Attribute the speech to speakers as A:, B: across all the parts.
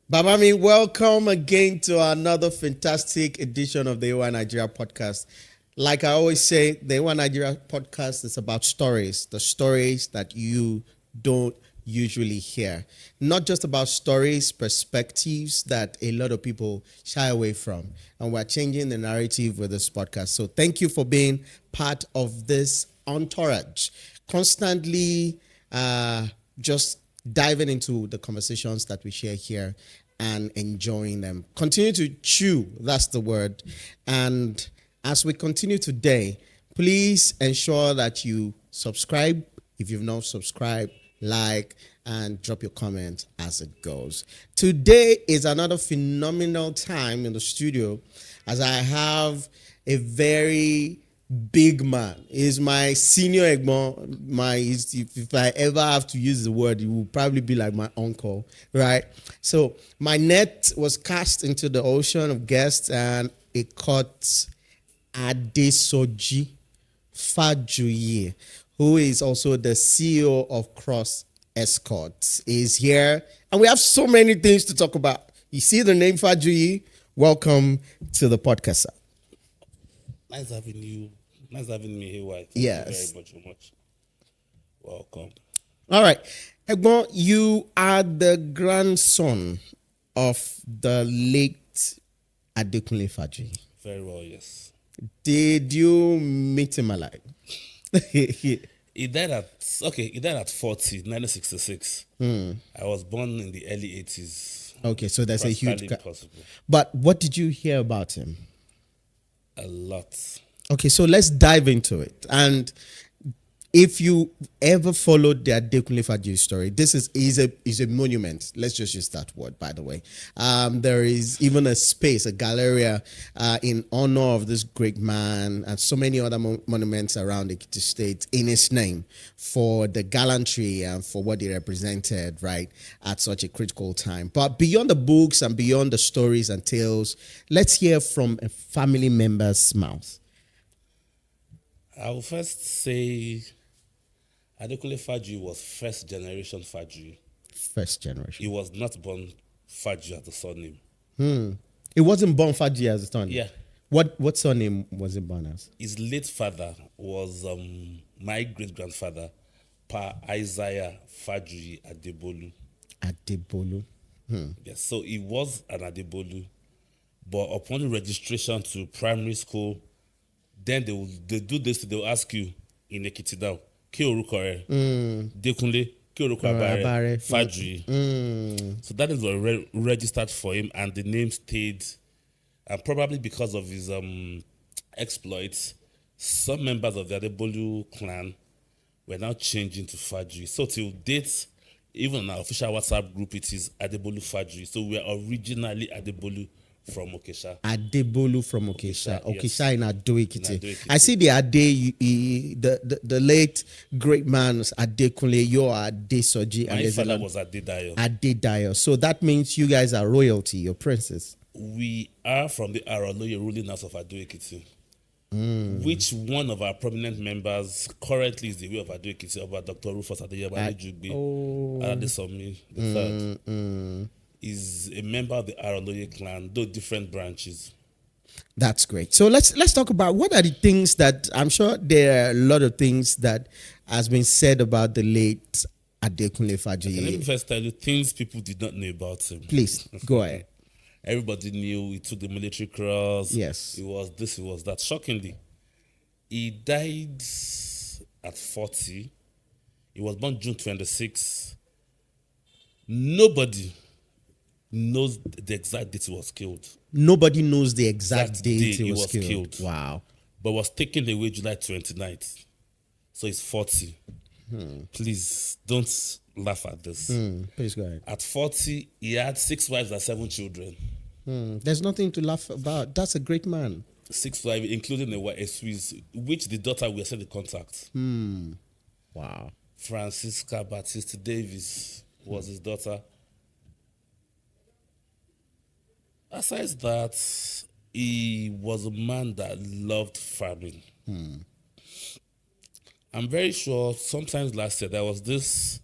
A: Babami, welcome again to another fantastic edition of the Ewa Nigeria podcast. Like I always say, the Ewa Nigeria podcast is about stories, the stories that you don't usually hear. Not just about stories, perspectives that a lot of people shy away from. And we're changing the narrative with this podcast. So thank you for being part of this entourage. Constantly just diving into the conversations that we share here and enjoying them. Continue to chew, that's the word. And as we continue today, please ensure that you subscribe if you've not subscribed, like, and drop your comment as it goes. Today is another phenomenal time in the studio as I have a very big man. He's my senior Egbon. If I ever have to use the word, it will probably be like my uncle, right? So my net was cast into the ocean of guests and it caught Adesoji Fajuyi, who is also the CEO of Cross Escorts, is here. And we have so many things to talk about. You see the name Fajuyi? Welcome to the podcast, sir.
B: Nice having you. Nice having me here. Thank
A: Yes.
B: you very much. Welcome.
A: All right. Egbon, you are the grandson of the late Adekunle Fajuyi.
B: Very well, yes.
A: Did you meet him alive?
B: He died at 40, 1966. I was born in the early 80s.
A: Okay, so there's a huge
B: Practically impossible.
A: But what did you hear about him?
B: A lot.
A: Okay, so let's dive into it. And if you ever followed the Adekunle Fajuyi story, this is a monument. Let's just use that word, by the way. There is even a space, a galleria in honor of this great man and so many other monuments around Ekiti State in his name for the gallantry and for what he represented, right, at such a critical time. But beyond the books and beyond the stories and tales, let's hear from a family member's mouth.
B: I will first say Adekunle Fajuyi was first generation Fajuyi.
A: First generation.
B: He was not born Fajuyi as a surname.
A: It wasn't born Fajuyi as a son.
B: Yeah.
A: What surname was it born as?
B: His late father was my great-grandfather, Pa Isaiah Fajuyi Adebolu.
A: Adebolu.
B: Yes, so he was an Adebolu, but upon registration to primary school, then they do this, they'll ask you in Ekiti now, Ki oruko re? Dekunle, Ki oruko
A: Abare.
B: abare? Fajuyi. So that is what registered for him, and the name stayed. And probably because of his exploits, some members of the Adebolu clan were now changing to Fajuyi. So till date, even on our official WhatsApp group, it is Adebolu Fajuyi. So we are originally Adebolu from Okesha.
A: Adebolu from Okesha.
B: Okesha,
A: Okesha in Ado-Ekiti.
B: In Ado-Ekiti.
A: I see the Ade, the late great man Adekunle, you're Adesoji.
B: My father was Adedayo.
A: Adedayo. So that means you guys are royalty, you're princes.
B: We are from the Aroloye ruling house of Ado-Ekiti, which one of our prominent members currently is the way of Ado-Ekiti, about Dr. Rufus Adeyemale Jugbe, Adesomi III, is a member of the Aroloye clan, though different branches.
A: That's great. So let's talk about what are the things that I'm sure there are a lot of things that has been said about the late Adekunle Fajuyi.
B: Let me first tell you things people did not know about him.
A: Please go ahead.
B: Everybody knew he took the military cross.
A: Yes.
B: He was this, he was that. Shockingly, he died at 40. He was born June 26. Nobody knows the exact date he was killed.
A: Nobody knows the exact date
B: he
A: he was
B: was
A: killed.
B: killed.
A: Wow.
B: But was taken away July 29th. So he's 40. Please don't laugh at this.
A: Please go ahead.
B: At 40, he had 6 wives and 7 children.
A: There's nothing to laugh about. That's a great man.
B: 6 wives, including a Swiss, which the daughter will send the contact.
A: Wow.
B: Francisca Baptiste Davis was his daughter. Aside that, he was a man that loved farming. I'm very sure sometimes last year there was this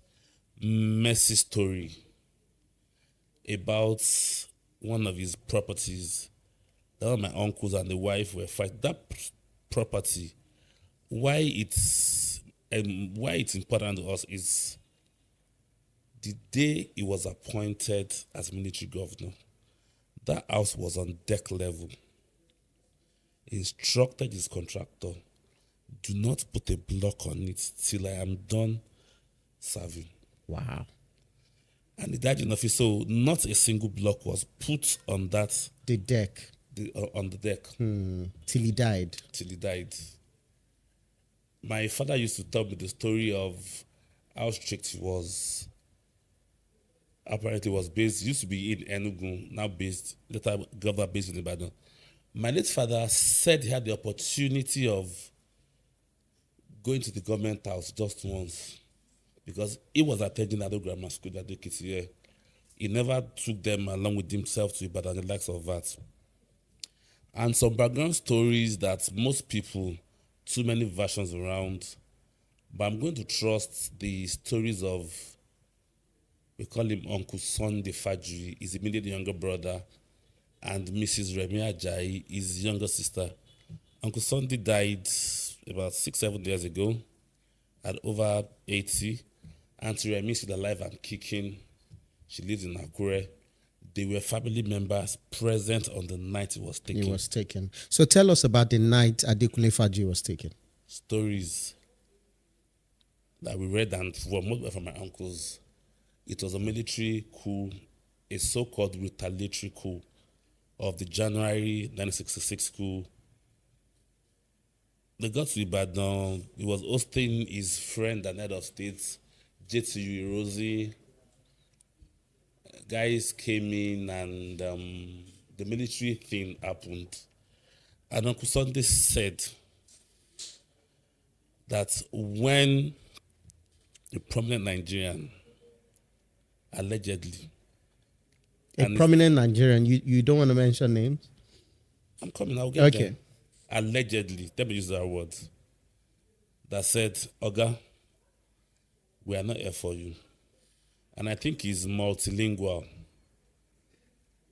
B: messy story about one of his properties. That one of my uncles and the wife were fighting. That property, why it's important to us is the day he was appointed as military governor, that house was on deck level. He instructed his contractor, do not put a block on it till I am done serving.
A: Wow.
B: And he died in office, so not a single block was put on that
A: The deck.
B: On the deck
A: Till he died.
B: till he died. My father used to tell me the story of how strict he was. Apparently, was based, used to be in Enugu, now later governor based in Ibadan. My late father said he had the opportunity of going to the government house just once because he was attending Ado Grammar School at Ekiti State. He never took them along with himself to Ibadan, the likes of that. And some background stories that most people, too many versions around, but I'm going to trust the stories of, we call him Uncle Sunday Fajuyi, his immediate younger brother, and Mrs. Remi Ajayi, his younger sister. Uncle Sunday died about 6-7 years ago at over 80. Auntie Remi is alive and kicking. She lives in Akure. They were family members present on the night he was taken.
A: He was taken. So tell us about the night Adekunle Fajuyi was taken.
B: Stories that we read and from my uncles. It was a military coup, a so-called retaliatory coup of the January 1966 coup. They got to Ibadan. He was hosting his friend and head of state, J.T.U. Rosie. Guys came in and the military thing happened. And Uncle Sunday said that when a prominent Nigerian, allegedly,
A: A prominent Nigerian, you don't want to mention names?
B: I'm coming, I'll get
A: Okay.
B: them. Allegedly, let me use that word, that said, Oga, we are not here for you. And I think he's multilingual.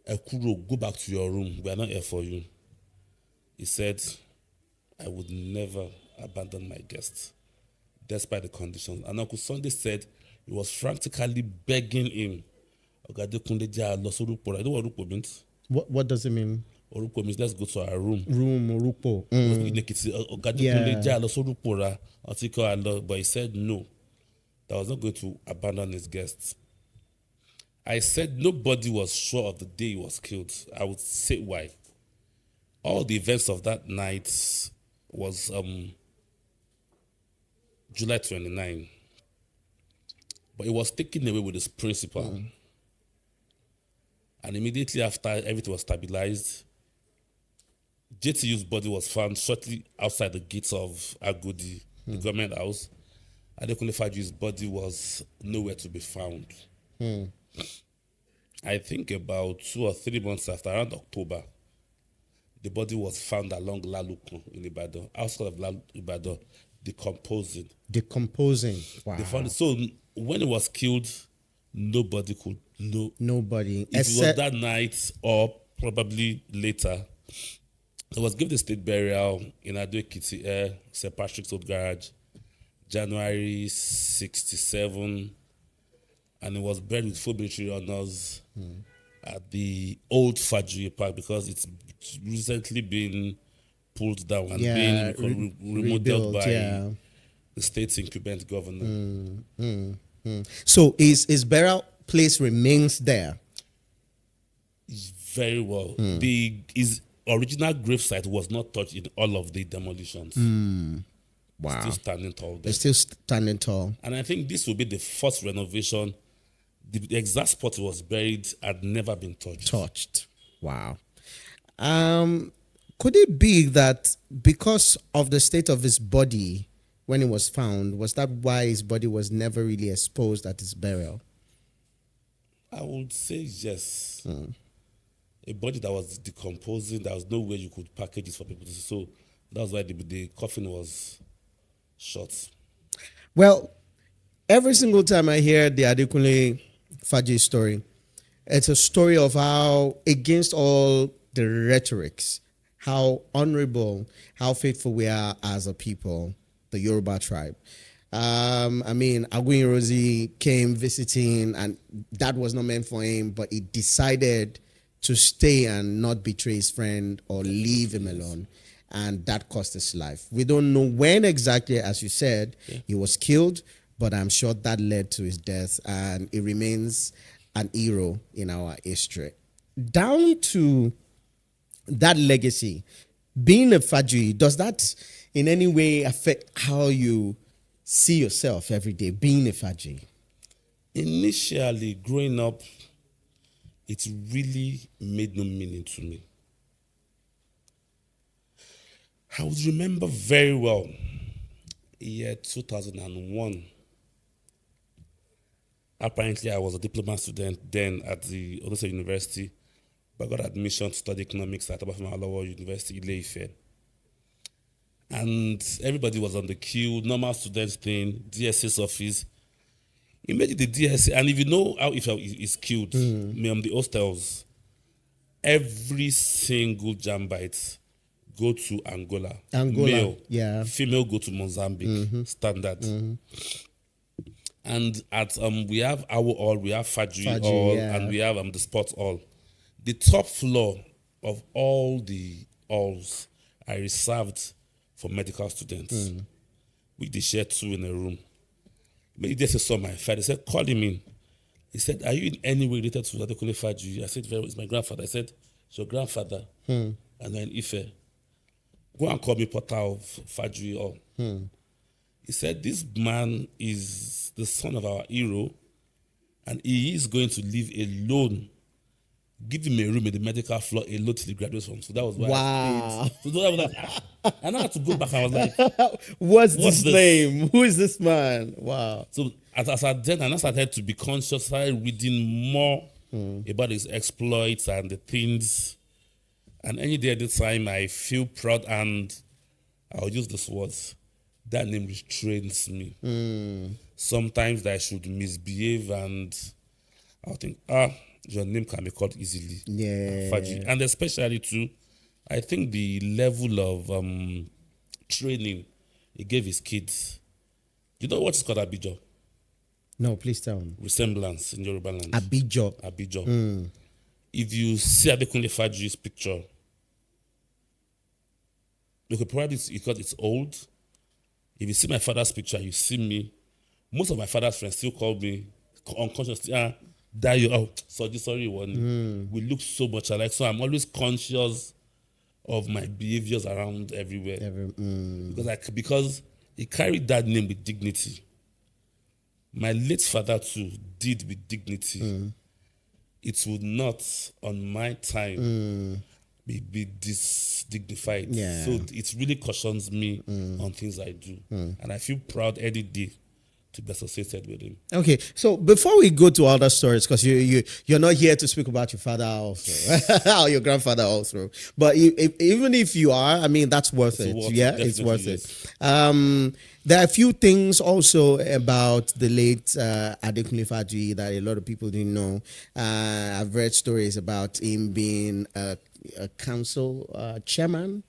B: Ekuro, go back to your room. We are not here for you. He said, I would never abandon my guests, despite the conditions. And Uncle Sunday said he was frantically begging him. Oga Adekunle ja lọ sórúkọ rẹ̀. I don't know what Orupo means.
A: What does it mean?
B: Orupo means let's go to our room.
A: Room, Orupo.
B: Oga Adekunle ja lọ sórúkọ rẹ̀. Ọtí kọ́ àlọ́, but he said no. That was not going to abandon his guests. I said nobody was sure of the day he was killed. I would say why. All the events of that night was July 29. But he was taken away with his principal. And immediately after everything was stabilized, JTU's body was found shortly outside the gates of Agodi, the government house. Adekunle Fajuyi's body was nowhere to be found. I think about 2 or 3 months after, around October, the body was found along Lalukun in Ibadan, outside of Ibadan, decomposing.
A: Wow.
B: They found it. So when he was killed, nobody could know.
A: Nobody.
B: If it was that night or probably later, he was given the state burial in Ayo-Akande, St. Patrick's Old Garage, January 67, and he was buried with full military honors at the old Fajuyi Park because it's recently been pulled down and being remodeled by the state's incumbent governor.
A: So his burial place remains there?
B: Very well. His original gravesite was not touched in all of the demolitions.
A: Wow.
B: Still standing tall there.
A: It's still standing tall.
B: And I think this will be the first renovation. The exact spot he was buried had never been touched.
A: Wow. Could it be that because of the state of his body when it was found, was that why his body was never really exposed at his burial?
B: I would say yes. A body that was decomposing, there was no way you could package it for people to see. So that's why the coffin was short.
A: Well, every single time I hear the Adekunle Fajuyi story, It's a story of how, against all the rhetorics, how honorable, how faithful we are as a people, the Yoruba tribe. I mean, Aguin Rosie came visiting, and that was not meant for him, but he decided to stay and not betray his friend or leave him alone. And that cost his life. We don't know when exactly, as you said, he was killed, but I'm sure that led to his death, and he remains an hero in our history. Down to that legacy, being a Fajuyi, does that in any way affect how you see yourself every day, being a Fajuyi?
B: Initially, growing up, it really made no meaning to me. I would remember very well, year 2001. Apparently, I was a diploma student then at the Odo State University, but I got admission to study economics at Obafemi Awolowo University, Ile-Ife. And everybody was on the queue, normal students thing, DSS office. He made it the DSA, and if you know how Ife is queued, the hostels, every single jambite go to Angola. Male,
A: yeah.
B: Female go to Mozambique. Standard. And at we have our hall, we have Fajuyi hall,
A: yeah.
B: and we have the sports hall. The top floor of all the halls are reserved for medical students. Which they share two in a room. Maybe they saw my father. They said, call him in. He said, are you in any way related to Adekunle Fajuyi? I said, it's my grandfather. I said, it's your grandfather. And then Ife, go and call me Porter of Fajuyi hall. He said, this man is the son of our hero, and he is going to live alone. Give him a room in the medical floor alone till he graduates from. So that was why I stayed. So that was like, and I had to go back. I was like,
A: what's this name? Who is this man? Wow.
B: So as I then, and I started to be conscious, started reading more about his exploits and the things. And any day at the time, I feel proud, and I'll use this words. That name restrains me. Sometimes that I should misbehave, and I'll think, your name can be called easily.
A: Yeah.
B: Fajuyi. And especially too, I think the level of training he gave his kids. You know what is called Abijo?
A: No, please tell me.
B: Resemblance in Yoruba land.
A: Abijo.
B: Abijo. If you see Adekunle Fajuyi's picture, you could probably, because it's old. If you see my father's picture, you see me. Most of my father's friends still call me unconsciously. Dayo, sorry, one. We look so much alike. So I'm always conscious of my behaviors around everywhere. Because he carried that name with dignity. My late father too did with dignity. It would not, on my time, be this dignified.
A: Yeah.
B: So it really cautions me on things I do. And I feel proud any day to be associated with him.
A: Okay, so before we go to other stories, because you're not here to speak about your father also, or your grandfather also, but even if you are, I mean, that's worth it. It's worth it. There are a few things also about the late Adekunle Fajuyi that a lot of people didn't know. I've read stories about him being a council chairman.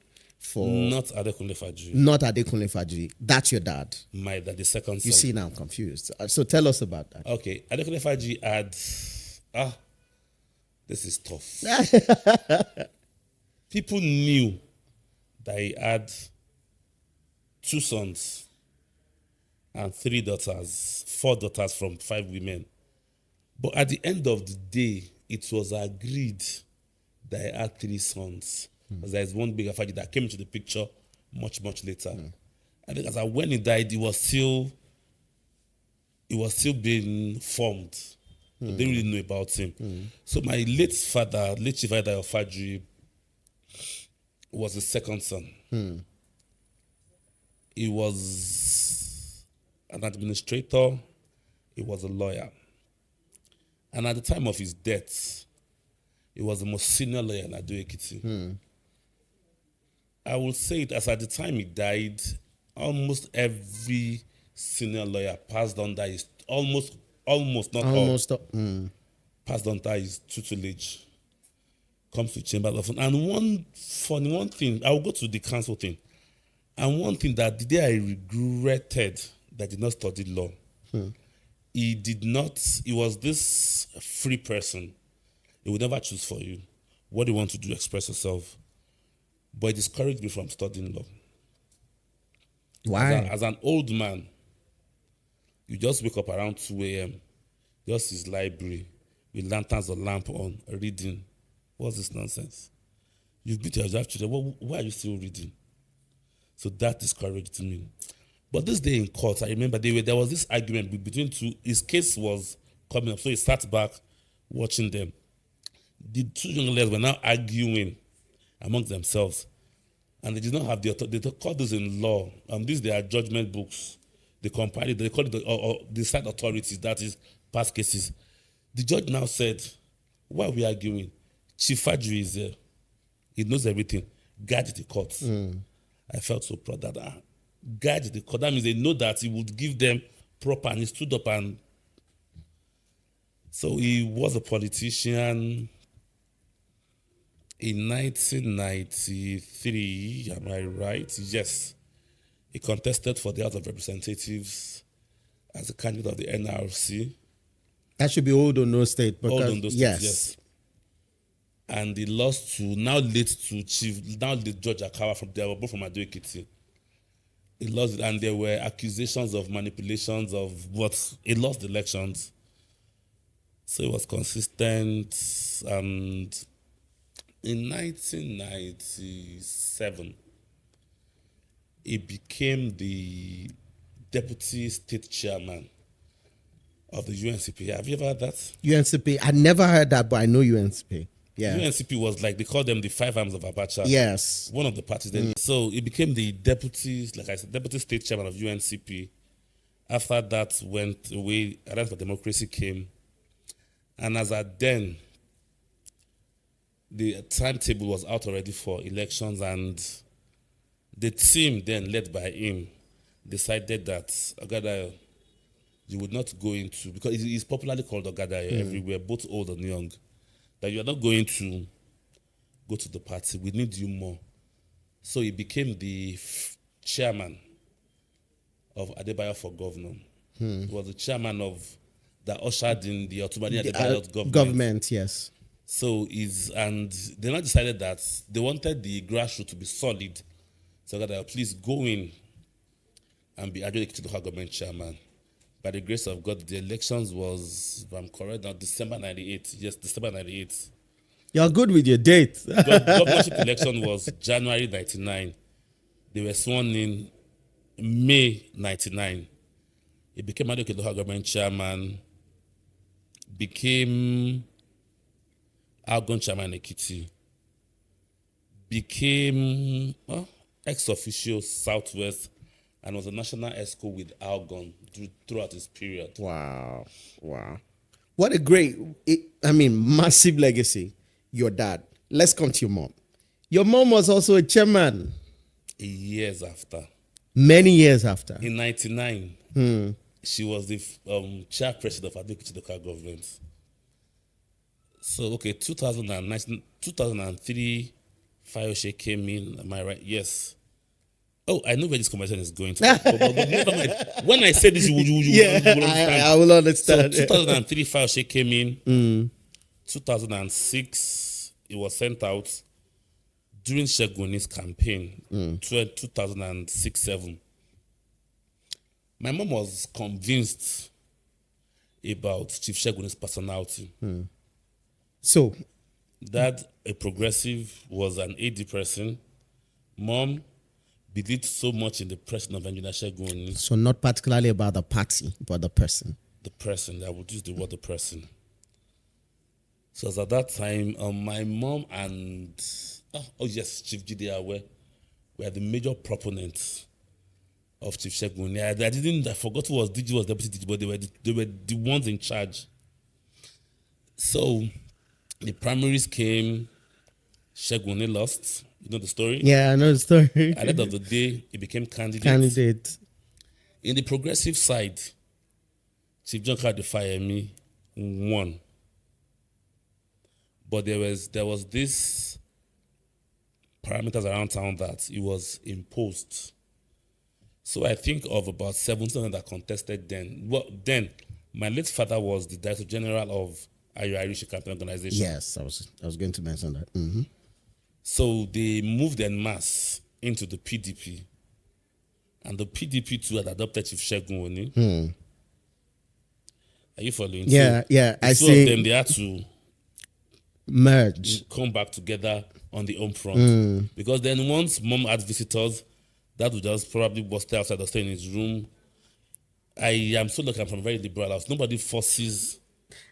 B: Not Adekunle Fajuyi.
A: Not Adekunle Fajuyi. That's your dad.
B: My dad, the second son.
A: You see now, I'm confused. So tell us about that.
B: Okay, Adekunle Fajuyi had... this is tough. People knew that he had 2 sons and 3 daughters, 4 daughters from 5 women. But at the end of the day, it was agreed that he had 3 sons. Because there's one bigger Fajuyi that came into the picture much, much later. I think when he died, he was still being formed. They didn't really know about him. So my late father, late Chief Ayo Fajuyi, was the second son. He was an administrator. He was a lawyer. And at the time of his death, he was the most senior lawyer in Ekiti. I will say it as at the time he died, almost every senior lawyer passed on that. Passed passed on to his tutelage, comes to chambers often. And one thing, I will go to the council thing. And one thing that the day I regretted that I did not study law, he was this free person. He would never choose for you. What do you want to do? Express yourself. But it discouraged me from studying law.
A: Why?
B: As an old man, you just wake up around 2 a.m., just his library, with lanterns or lamp on, reading. What's this nonsense? You've been to your job today. Why are you still reading? So that discouraged me. But this day in court, I remember there was this argument between two. His case was coming up, so he sat back watching them. The two young lawyers were now arguing amongst themselves, and they did not have the authority. They call this in law. These they are judgment books. They compile it. They call it the side authorities. That is past cases. The judge now said, "Why are we arguing? Chief Fajuyi is there. He knows everything. Guide the court." I felt so proud that guide the court. That means they know that he would give them proper, and he stood up. And so he was a politician. In 1993, am I right? Yes. He contested for the House of Representatives as a candidate of the NRC.
A: That should be Old Ondo State.
B: Old Ondo State, yes. And he lost to late Judge Akawa they were both from Ekiti. He lost it, and there were accusations of manipulations of what he lost the elections. So he was consistent, and in 1997, he became the deputy state chairman of the UNCP. Have you ever heard that?
A: UNCP. I never heard that, but I know UNCP. Yeah.
B: UNCP was like, they called them the five arms of Abacha.
A: Yes.
B: One of the parties. Then. So he became the deputy state chairman of UNCP. After that went away, Alliance for Democracy came. And as at then, the timetable was out already for elections, and the team then led by him decided that Ogadayo, you would not go into, because he's popularly called Ogadayo everywhere, both old and young, that you are not going to go to the party. We need you more. So he became the chairman of Adebayo for governor. He was the chairman of that ushered in the Otumani Adebayo
A: government, yes.
B: So and they now decided that they wanted the grassroots to be solid. So that please go in and be Ayo-Akande to the government chairman. By the grace of God, the elections was, if I'm correct now, December 98. Yes, December 98.
A: You're good with your date.
B: Governorship election was January 99. They were sworn in May 99. He became Ayo-Akande to the government chairman, became Algon chairman Ekiti, became ex-officio Southwest, and was a national ESCO with Algon throughout his period.
A: Wow. What a great, massive legacy. Your dad. Let's come to your mom. Your mom was also a chairman.
B: Years after.
A: Many years after.
B: In 99, she was the chairperson of Adekunle local government. So, 2003, Fayose came in. Am I right? Yes. Oh, I know where this conversation is going to. But never mind. When I say this, you will understand.
A: I will understand.
B: So, 2003, Fayose came in. 2006, it was sent out during Sheguni's campaign, 2006-07. My mom was convinced about Chief Sheguni's personality.
A: So,
B: Dad, a progressive, was an AD person. Mom believed so much in the person of Engineer Sheguni.
A: So not particularly about the party, but the person.
B: The person. I would use the word the person. So at that time, my mom and Chief Jide were the major proponents of Chief Sheguni. I forgot who was DG, was Deputy DG, but they were the ones in charge. So the primaries came, Sheguni lost. You know the story?
A: Yeah, I know the story.
B: At the end of the day, he became candidate. In the progressive side, Chief John Kade Fayemi won. But there was this parameters around town that it was imposed. So I think of about 17 that contested then. Well, then my late father was the Director General of Ayo-Akande campaign organization.
A: Yes, I was going to mention that. Mm-hmm.
B: So they moved en masse into the PDP. And the PDP too had adopted Chief Segun Oni. Are you following?
A: Yeah,
B: so
A: yeah.
B: The
A: I
B: two
A: see.
B: of them, they had to
A: Merge.
B: come back together on the home front. Because then once mom had visitors, that would just probably was stay outside or stay in his room. I am so lucky I'm from a very liberal house. Nobody forces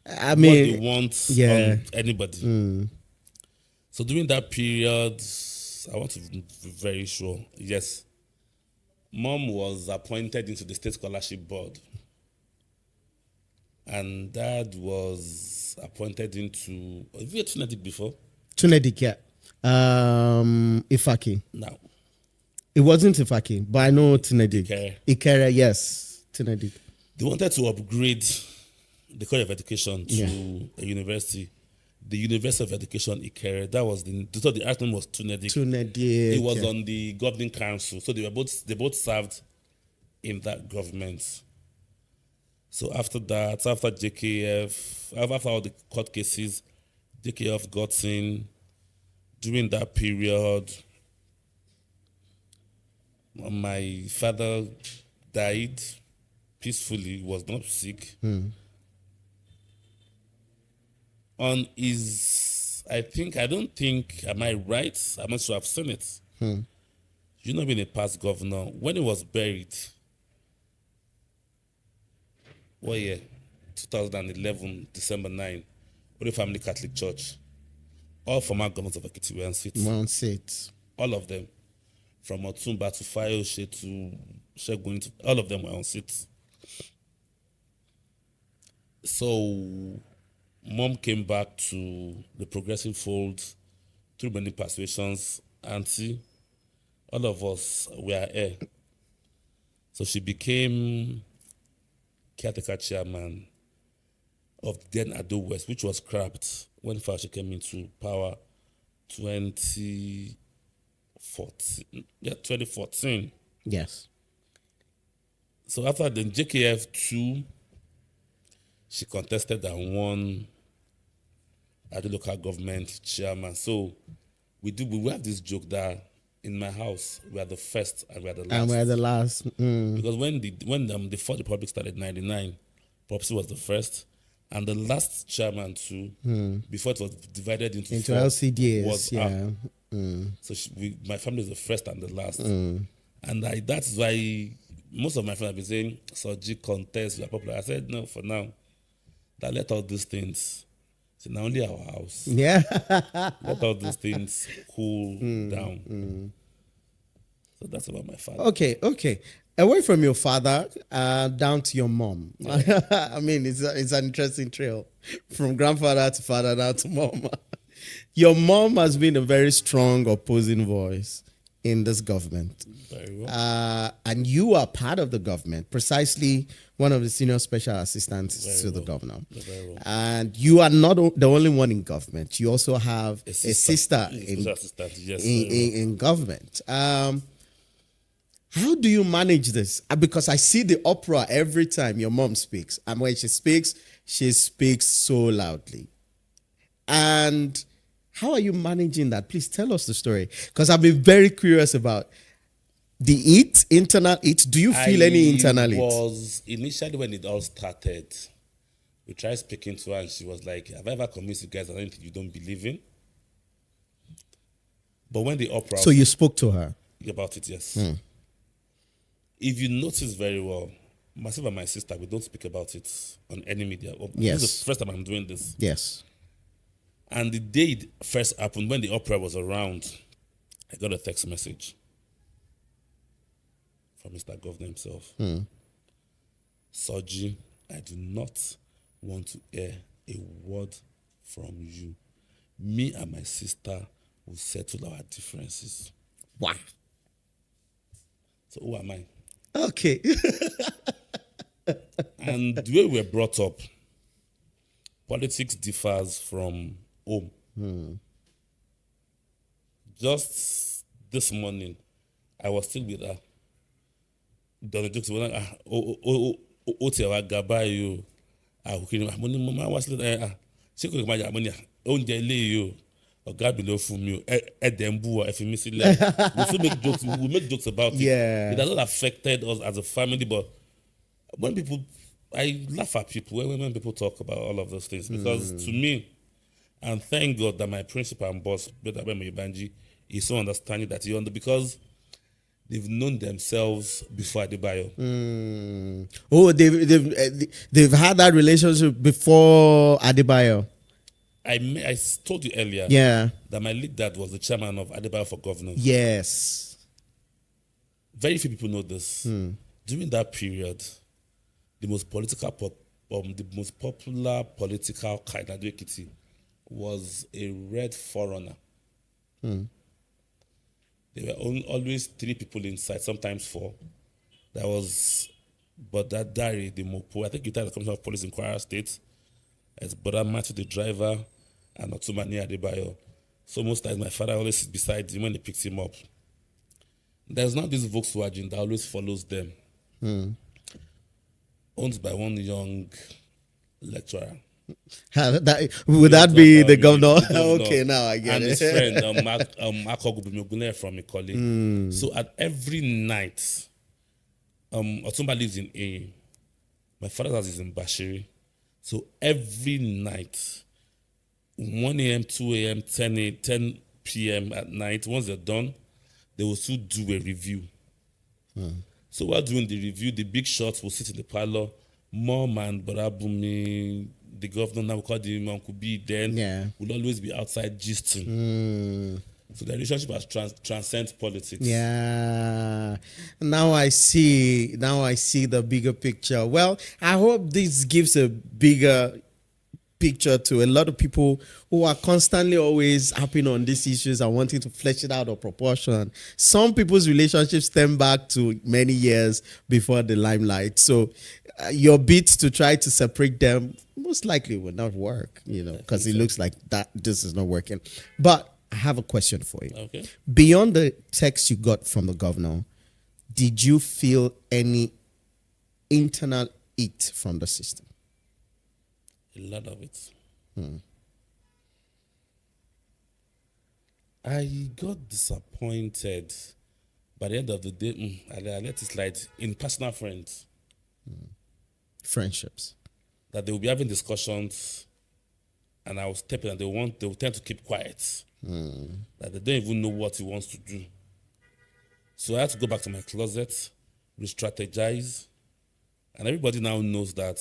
A: I
B: what
A: mean,
B: they want
A: yeah.
B: on anybody. So during that period, I want to be very sure, yes, mom was appointed into the state scholarship board. And dad was appointed into, have you heard Tunedik before?
A: Tunedik, yeah. Ifaki.
B: No.
A: It wasn't Ifaki, but I know Tunedik.
B: Ikere.
A: Ikere, yes. Tunedik.
B: They wanted to upgrade the College of Education to a university. The University of Education Ikere, that was the art name was Tunedik.
A: Tunedik.
B: It was on the governing council. So they both served in that government. So after that, after JKF, after all the court cases, JKF got in. During that period, my father died peacefully, was not sick. On his, I don't think, am I right? I'm not sure I've seen it. You know, being a past governor, when he was buried, what year? 2011, December 9, Holy Family Catholic Church. All former governors of Ekiti were on seats.
A: One seat.
B: All of them. From Otumba to Fayose to Shegun, all of them were on seats. So, mom came back to the progressive fold through many persuasions. Auntie, all of us were here. So she became caretaker chairman of then Ado West, which was scrapped when Fauci came into power 2014. Yeah, 2014.
A: Yes.
B: So after the JKF 2, she contested and won at the local government chairman. So we have this joke that in my house we are the first and we are the last.
A: And we're the last.
B: Because when the Fourth Republic started in '99, Popsi was the first, and the last chairman too, before it was divided into four,
A: LCDs,
B: was
A: yeah.
B: So my family is the first and the last, and that's why most of my friends have been saying, "Soji contest, we are popular." I said, no, for now, that let all these things. So now only our house.
A: Yeah.
B: Let all these things cool down. So that's about my father.
A: Okay. Away from your father, down to your mom. I mean, it's an interesting trail from grandfather to father, now to mom. Your mom has been a very strong opposing voice in this government.
B: Very well.
A: And you are part of the government, precisely one of the senior special assistants to the governor.
B: Very well.
A: And you are not the only one in government. You also have a sister in government. How do you manage this? Because I see the uproar every time your mom speaks. And when she speaks so loudly. And how are you managing that? Please tell us the story. Because I've been very curious about the internal heat. Do you feel any internal heat?
B: It was initially when it all started. We tried speaking to her and she was like, have I ever convinced you guys of anything you don't believe in? But when the uproar...
A: So you spoke to her?
B: About it, yes. If you notice very well, myself and my sister, we don't speak about it on any media.
A: Yes.
B: This is the first time I'm doing this.
A: Yes.
B: And the day it first happened, when the uproar was around, I got a text message from Mr. Governor himself. Soji, I do not want to hear a word from you. Me and my sister will settle our differences.
A: Wow.
B: So who am I?
A: Okay.
B: And the way we're brought up, politics differs from home. Just this morning, I was still with her. The jokes were like, Otiawa Gabayo. Mo ní mo máa wá sílẹ̀ ṣé kò lè máa yà mo ní oúnjẹ ilé yìí o ọ̀gá mi ló fún mi o ẹ̀dẹ̀ ń bú wa ẹ fi mí sílẹ̀ we make jokes about it.
A: Yeah.
B: It has not affected us as a family, but when people, I laugh at people when people talk about all of those things, because to me, and thank God that my principal and boss, Brother Abemo Ibanji, is so understanding that because they've known themselves before Adebayo.
A: Oh, they've had that relationship before Adebayo.
B: I told you earlier that my late dad was the chairman of Adebayo for Governors.
A: Yes.
B: Very few people know this. During that period, the most popular political car in Ekiti was a red Forerunner. There were always 3 people inside, sometimes 4. But that diary, the Mopo, I think you tell the Commissioner of Police in Kwara State, as Brother Matthew, the driver, and Otumani Adebayo. So most times my father always sits beside him when he picks him up. There's not this Volkswagen that always follows them. Owned by one young lecturer.
A: Would that be the governor? Okay, now I get
B: and
A: it.
B: his friend, Akogubumiogune from Ikole. So at every night, Otumba lives in A. My father's house is in Bashiri. So every night, 1 a.m., 2 a.m., 10 p.m. at night, once they're done, they will still do a review. So while doing the review, the big shots will sit in the parlor. Mom and Barabumi, the governor, now we call him Uncle B, then will always be outside gisting. So the relationship has transcends politics.
A: Yeah. Now I see the bigger picture. Well, I hope this gives a bigger picture to a lot of people who are constantly always harping on these issues and wanting to flesh it out of proportion. Some people's relationships stem back to many years before the limelight. So your bit to try to separate them most likely will not work, because it looks like that this is not working. But I have a question for you.
B: Okay.
A: Beyond the text you got from the governor, did you feel any internal heat from the system?
B: A lot of it. I got disappointed by the end of the day. I let it slide in personal friends.
A: Friendships.
B: That they will be having discussions, and I was stepping, and they will tend to keep quiet. That they don't even know what he wants to do. So I had to go back to my closet, re-strategize, and everybody now knows that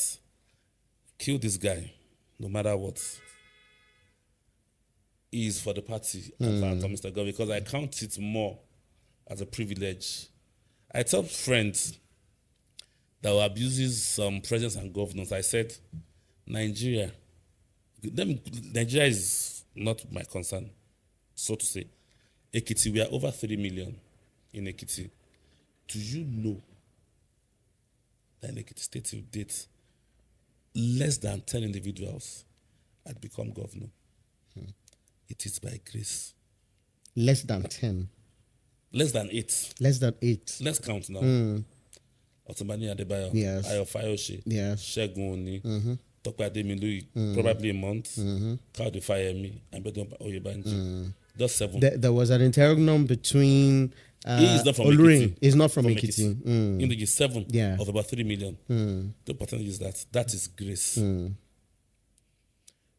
B: kill this guy, no matter what. He is for the party, Mr. God, because I count it more as a privilege. I tell friends that abuses some presidents and governors, I said, Nigeria is not my concern, so to say. Ekiti, we are over 3 million in Ekiti. Do you know that in Ekiti State to date, less than 10 individuals had become governor? It is by grace.
A: Less than 10.
B: Less than 8.
A: Less than 8.
B: Let's count now. Otumani Adebayo,
A: Yes.
B: Ayo Fayoshe,
A: Yes.
B: Shegun Oni, Tope Ademiluyi, probably a month, Kaude Fayemi, and Bedon Oyebanji. Just 7.
A: There was an interregnum between
B: he is not from
A: Olurin.
B: Ekiti.
A: He's not from Ekiti.
B: In the 7
A: Yeah.
B: of about 3 million. The important is that is grace.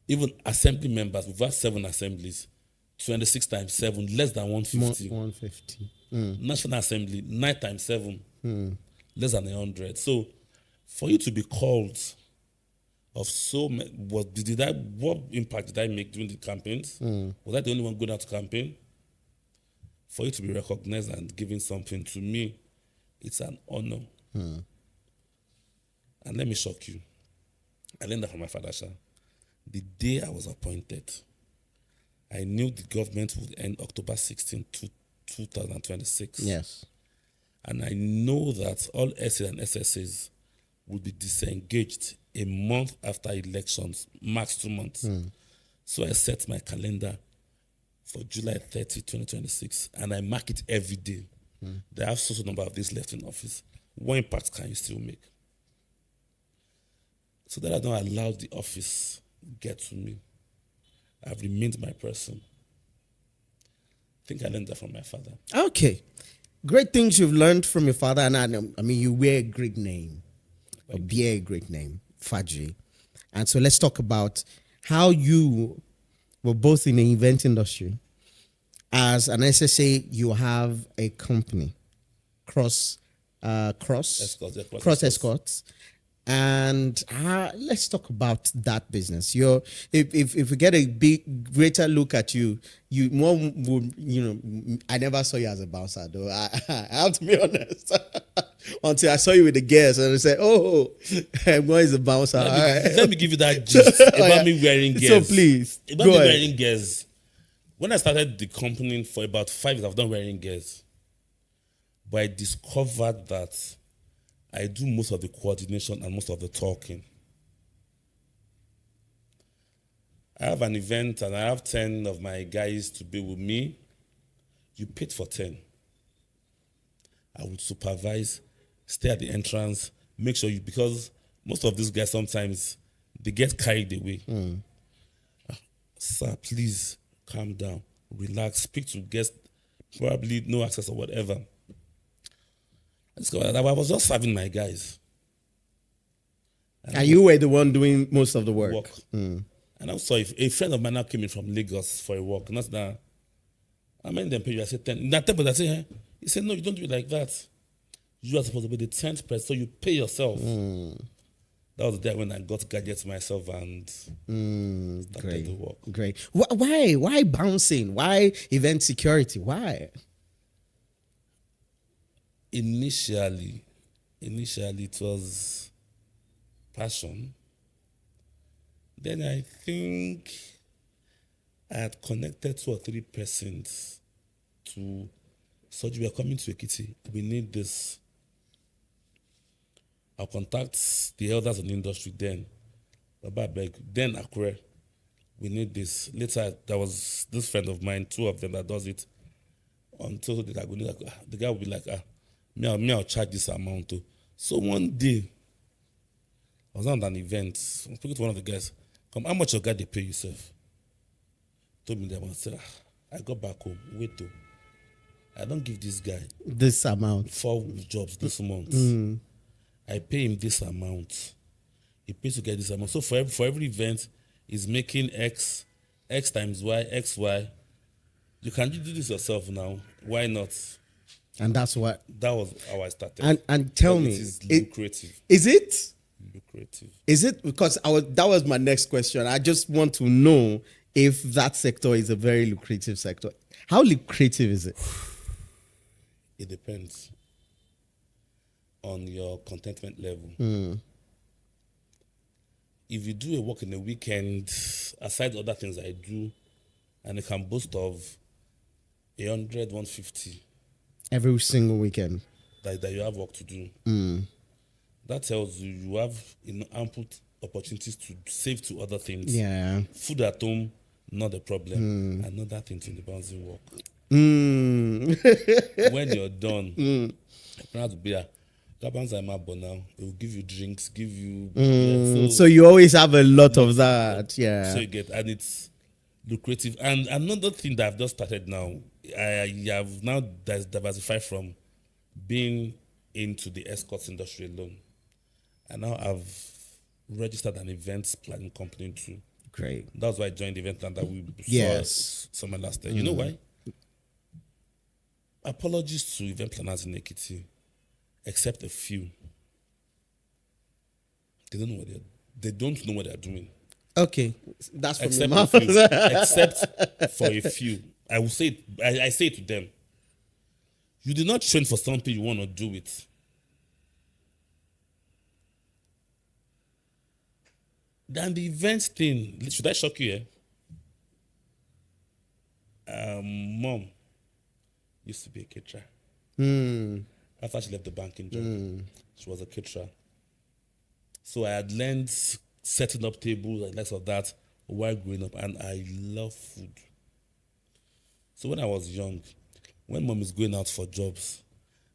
B: Even assembly members, we've had 7 assemblies, 26 times 7, less than 150.
A: 150.
B: National Assembly, 9 times 7, less than 100. So, for you to be called of so many, what impact did I make during the campaigns? Was I the only one going out to campaign? For you to be recognized and given something, to me, it's an honor. And let me shock you. I learned that from my father, Sha. The day I was appointed, I knew the government would end October 16, 2026.
A: Yes.
B: And I know that all SS and SSAs will be disengaged a month after elections, max 2 months. So I set my calendar for July 30, 2026, and I mark it every day. They have such a number of days left in office. What impact can you still make? So that I don't allow the office get to me. I've remained my person. I think I learned that from my father.
A: Okay. Great things you've learned from your father. And I mean, you wear a great name. Or bear a great name, Fajuyi. And so let's talk about how you were both in the event industry. As an SSA, you have a company, Cross Escorts. And let's talk about that business. If we get a big greater look at you, one would, I never saw you as a bouncer though. I have to be honest. Until I saw you with the girls and I said, "Oh, one is a bouncer."
B: Let me give you that gist about me wearing gears.
A: So please,
B: about me wearing gears. When I started the company for about 5 years, I've done wearing gears. But I discovered that I do most of the coordination and most of the talking. I have an event and I have 10 of my guys to be with me. You paid for 10. I would supervise, stay at the entrance, make sure you, because most of these guys sometimes, they get carried away. Sir, please calm down, relax, speak to guests, probably no access or whatever. I was just serving my guys.
A: And you were the one doing most of the work.
B: And also, if a friend of mine now came in from Lagos for a walk, and that's that. I made them pay you. I said 10. That time, I said, eh? He said, no, you don't do it like that. You are supposed to be the 10th person, so you pay yourself. That was the day when I got gadgets myself and started the work.
A: Great. Why bouncing? Why event security? Why?
B: Initially, it was passion. Then I think I had connected 2 or 3 persons to Soji. We are coming to Ekiti. We need this. I'll contact the elders in the industry then. Then Akure. We need this. Later, there was this friend of mine, 2 of them that does it. Until the guy will be like, I'll charge this amount too. So one day, I was on an event. I was speaking to one of the guys. Come, how much your guy they pay yourself? Told me that one. I said, I got back home. Wait though. I don't give this guy
A: this amount
B: 4 jobs this month. I pay him this amount. He pays to get this amount. So for every event, he's making X times Y, XY. You can do this yourself now. Why not?
A: And that's what.
B: That was how I started.
A: And tell me,
B: it is lucrative.
A: Is it?
B: Lucrative.
A: Is it? Because that was my next question. I just want to know if that sector is a very lucrative sector. How lucrative is it?
B: It depends on your contentment level. If you do a work in a weekend, aside other things I do, and it can boast of 100, 150
A: every single weekend
B: that you have work to do. That tells you have ample opportunities to save to other things.
A: Yeah.
B: Food at home, not a problem. Another thing in the bouncing work. When you're done, perhaps beer. Now, it will give you drinks, give you.
A: So you always have a lot of that. Yeah.
B: So you get, and it's lucrative. And another thing that I've just started now, I have now diversified from being into the escorts industry alone. And now I've registered an events planning company too.
A: Great.
B: That's why I joined the event plan that we
A: Yes.
B: saw summer last year. You know why? Apologies to event planners in Ekiti, except a few. They don't know what they're doing.
A: Okay, that's from
B: Except
A: your
B: a few.
A: mouth.
B: Except for a few. I will say I say to them, you did not train for something you want to do it. Then the events thing, should I shock you? Mom used to be a caterer. After she left the banking job, she was a caterer. So I had learned setting up tables and less of that while growing up, and I love food. So when I was young, when mom is going out for jobs,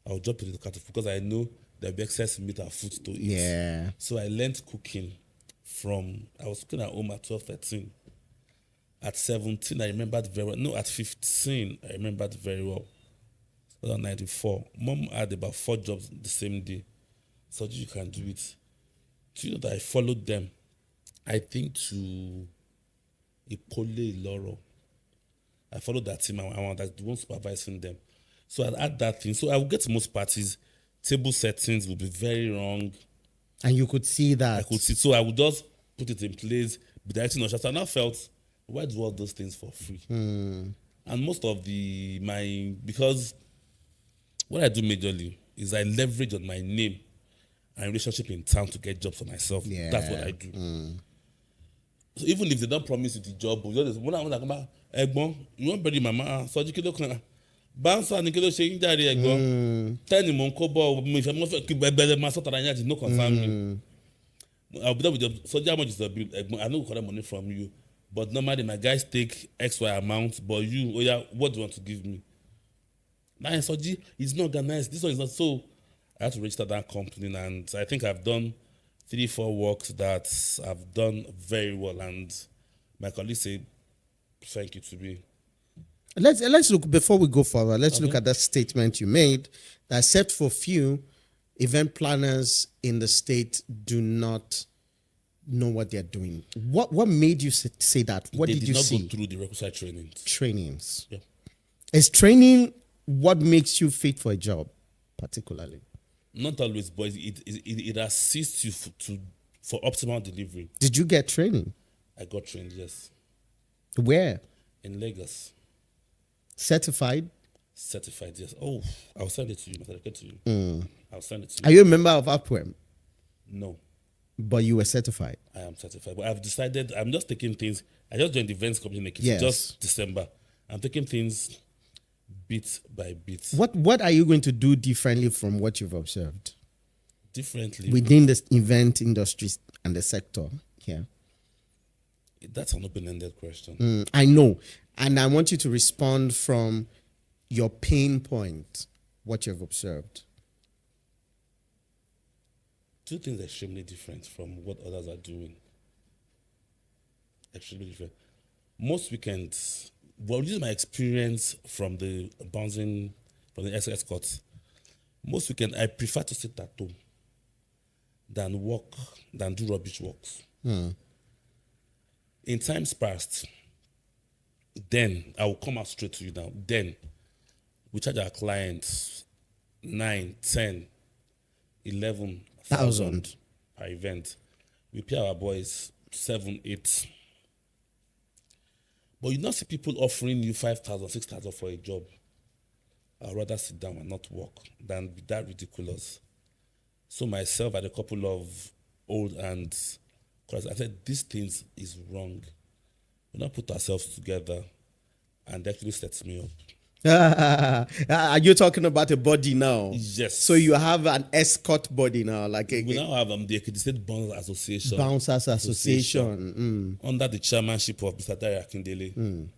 B: I would jump into the car because I know there'll be excess meat and food to eat.
A: Yeah.
B: So I learned cooking I was cooking at home at 12, 13. At 17, I remembered very well. No, at 15, I remembered very well. 94. Mom had about 4 jobs the same day. So you can do it. Do you know that I followed them? I think to Ipole Loro. I followed that team. I was the one supervising them. So I had that thing. So I would get to most parties. Table settings would be very wrong.
A: And you could see that.
B: I could see. So I would just put it in place, be directing on shots. I now felt, why do all those things for free? And most of because what I do majorly is I leverage on my name and relationship in town to get jobs for myself.
A: Yeah.
B: That's what I do. So even if they don't promise you the job, when I'm like, Egbon, you won't bury mama, so you can bouncer and kilo shake daddy Egbon. Tell him on Kobo, if I'm not keep better, my sort of no concern me. I'll be done with the so how much is the bill? I know we collect money from you, but normally my guys take XY amount, but you, oh yeah, what do you want to give me? Now Soji is not organized. This one is not so. I had to register that company, and I think I've done 3-4 works that I've done very well, and my colleagues say thank you to me.
A: Let's look before we go forward. Let's look at that statement you made. That except for few, event planners in the state do not know what they're doing. What made you say that? What did you see?
B: They did not go through the requisite
A: Trainings.
B: Yeah.
A: Is training what makes you fit for a job, particularly?
B: Not always, but it assists you for optimal delivery.
A: Did you get training?
B: I got trained, yes.
A: Where?
B: In Lagos.
A: Certified?
B: Certified, yes. Oh, I'll send it to you. I'll send it to you.
A: Are you a member of APWEM?
B: No.
A: But you were certified?
B: I am certified. But I've decided I'm just taking things. I just joined the events company in Ekiti,
A: Yes.
B: just December. I'm taking things bit by bit.
A: What are you going to do differently from what you've observed
B: Differently.
A: within the event industry and the sector here?
B: That's an open-ended question.
A: I know. And I want you to respond from your pain point, what you've observed.
B: 2 things extremely different from what others are doing. Extremely different. Most weekends, well, this is my experience from the bouncing, from the SS courts. Most weekends, I prefer to sit at home than do rubbish works. In times past, then I will come out straight to you now. Then we charge our clients 9, 10, 11,000 per event. We pay our boys 7, 8. But you not see people offering you 5,000, 6,000 for a job. I'd rather sit down and not work than be that ridiculous. So myself and a couple of old and I said, these things is wrong. We not put ourselves together, and actually sets me up.
A: Are you talking about a body now?
B: Yes.
A: So you have an escort body now, like
B: We now have the Ekiti State
A: Bouncers Association.
B: Under the chairmanship of Mr. Ayo-Akande.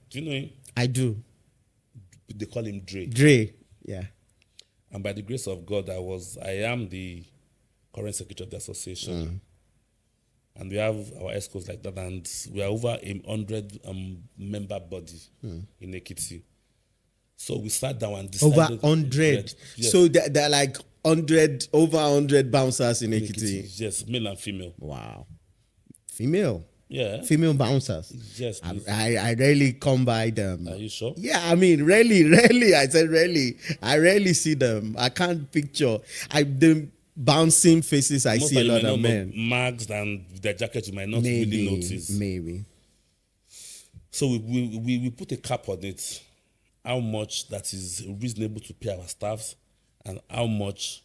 B: Do you know him?
A: I do.
B: They call him Dre.
A: Dre, yeah.
B: And by the grace of God, I am the current secretary of the association. And we have our escorts like that, and we are over 100 member body in Ekiti. So we sat down and decided
A: Over 100.
B: Yes.
A: So they're like over 100 bouncers in Ekiti.
B: Yes, male and female.
A: Wow. Female.
B: Yeah.
A: Female bouncers.
B: Yes.
A: I rarely come by them.
B: Are you sure?
A: Yeah, I mean, rarely. I said rarely. I rarely see them. I can't picture. The bouncing faces I
B: Most
A: see a lot of
B: men.
A: men.
B: Mags and their jackets you might not really notice.
A: Maybe.
B: So we put a cap on it. How much that is reasonable to pay our staffs and how much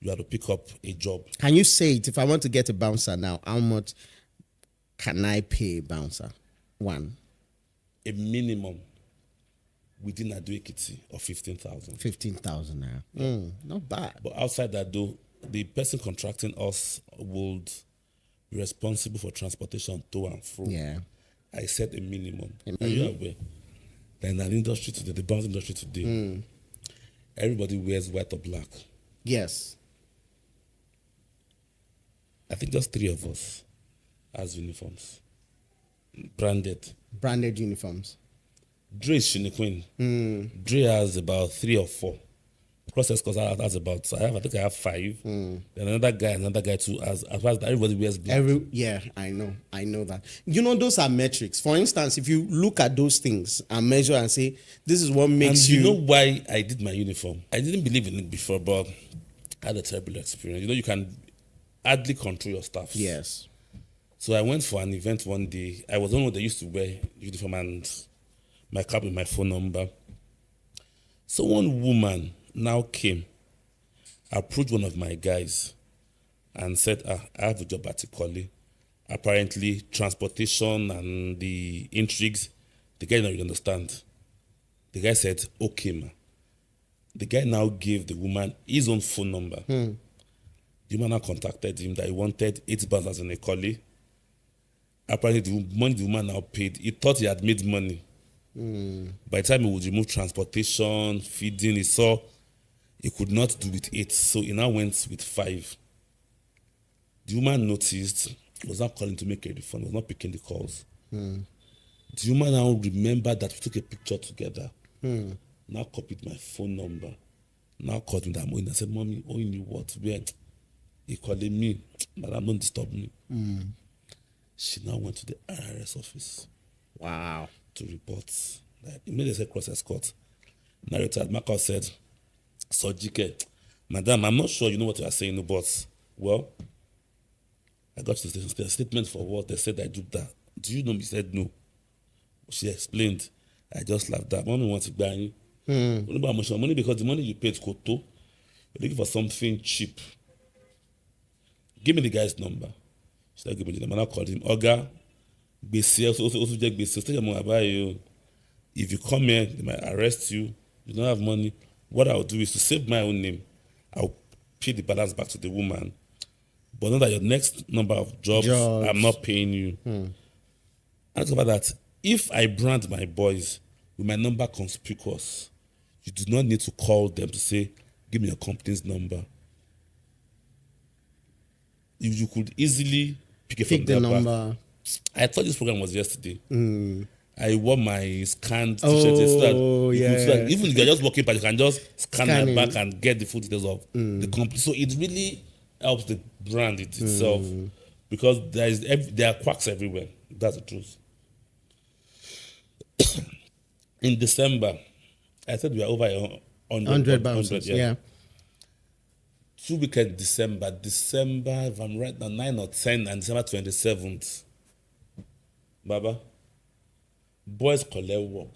B: you have to pick up a job.
A: Can you say it? If I want to get a bouncer now, how much can I pay a bouncer? One.
B: A minimum within Ado Ekiti of 15,000.
A: 15,000 now. Not bad.
B: But outside that though, the person contracting us would be responsible for transportation to and fro.
A: Yeah.
B: I set a minimum. Are you aware? That in an industry today, the bounce industry today, everybody wears white or black.
A: Yes.
B: I think just 3 of us has uniforms. Branded
A: uniforms.
B: Dre is Shini Queen. Dre has about 3 or 4. Process because has about, I think I have 5. Then another guy too, as far as everybody wears black.
A: I know that. You know, those are metrics. For instance, if you look at those things and measure and say, this is what makes
B: and you know why I did my uniform? I didn't believe in it before, but I had a terrible experience. You know, you can hardly control your staff.
A: Yes.
B: So I went for an event one day. I was the one that used to wear uniform and my cap with my phone number. So one woman now came, approached one of my guys and said, I have a job at Ikoli. Apparently, transportation and the intrigues, the guy didn't really understand. The guy said, okay, ma. The guy now gave the woman his own phone number. The woman now contacted him that he wanted 8 pounds as an Ikoli. Apparently, the money the woman now paid, he thought he had made money. By the time he would remove transportation, feeding, he saw he could not do with 8, so he now went with 5. The woman noticed he was not calling to make a refund, he was not picking the calls. The woman now remembered that we took a picture together. Now copied my phone number. Now called me that morning and said, Mommy, oh, you knew what? Where? He calling me, Madam, don't disturb me. She now went to the IRS office.
A: Wow.
B: To report. Immediately said cross escort. Narrator Marcus said, Sojike, Madam, I'm not sure you know what you are saying, but, well, I got to the station. The statement for what? They said I do that. Do you know me? He said no. She explained. I just laughed that. Mommy wants to buy you. Only about much money because the money you paid Koto, you're looking for something cheap. Give me the guy's number. She said, give me the number. I called him. Oga, also check BC. If you come here, they might arrest you. You don't have money. What I'll do is to save my own name, I'll pay the balance back to the woman. But know that your next number of jobs. I'm not paying you. And about that, if I brand my boys with my number conspicuous, you do not need to call them to say, give me your company's number. If you could easily pick the number. Back. I thought this program was yesterday. I wore my scanned t-shirt so that even if you're just walking by, you can just scan my back and get the full details of the company. So it really helps the brand itself because there are quacks everywhere. That's the truth. In December, I said we are over 100 bounces. Yeah. 2 weekends December, if I'm right now, 9 or 10, and December 27th. Baba, boys collect work.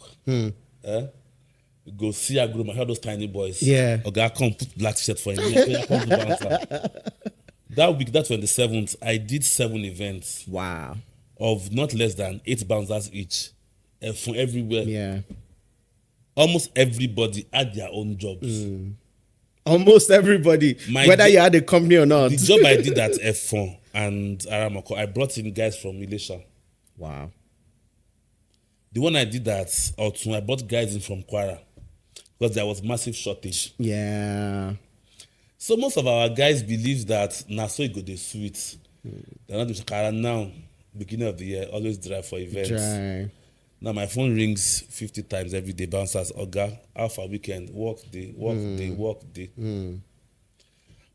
B: Go see a group, I heard those tiny boys.
A: Yeah.
B: Okay, I come put black shirt for him. That week, that 27th, I did 7 events.
A: Wow. Of
B: not less than 8 bouncers each. From everywhere.
A: Yeah.
B: Almost everybody had their own jobs.
A: Almost everybody, whether you had a company or not.
B: The job I did at F4 and Aramako, I brought in guys from Malaysia.
A: Wow.
B: The one I did at Otun, I brought guys in from Kwara because there was massive shortage.
A: Yeah.
B: So most of our guys believe that so you go the sweet. They're not doing Shakara now. Beginning of the year, always drive for events.
A: Dry.
B: Now my phone rings 50 times every day. Bouncers, Oga, Alpha weekend, work day.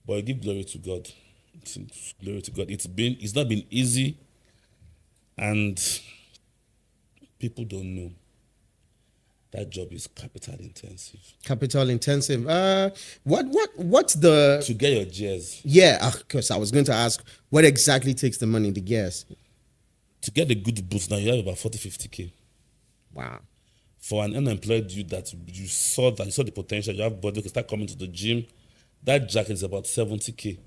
B: But I give glory to God. Glory to God. It's not been easy, and people don't know that job is capital intensive.
A: Capital intensive. What's the
B: to get your gears?
A: Yeah, because I was going to ask what exactly takes the money, the gears.
B: To get a good boost now, you have about 40-50K.
A: Wow.
B: For an unemployed youth that you saw the potential, you have body, you can start coming to the gym. That jacket is about 70K.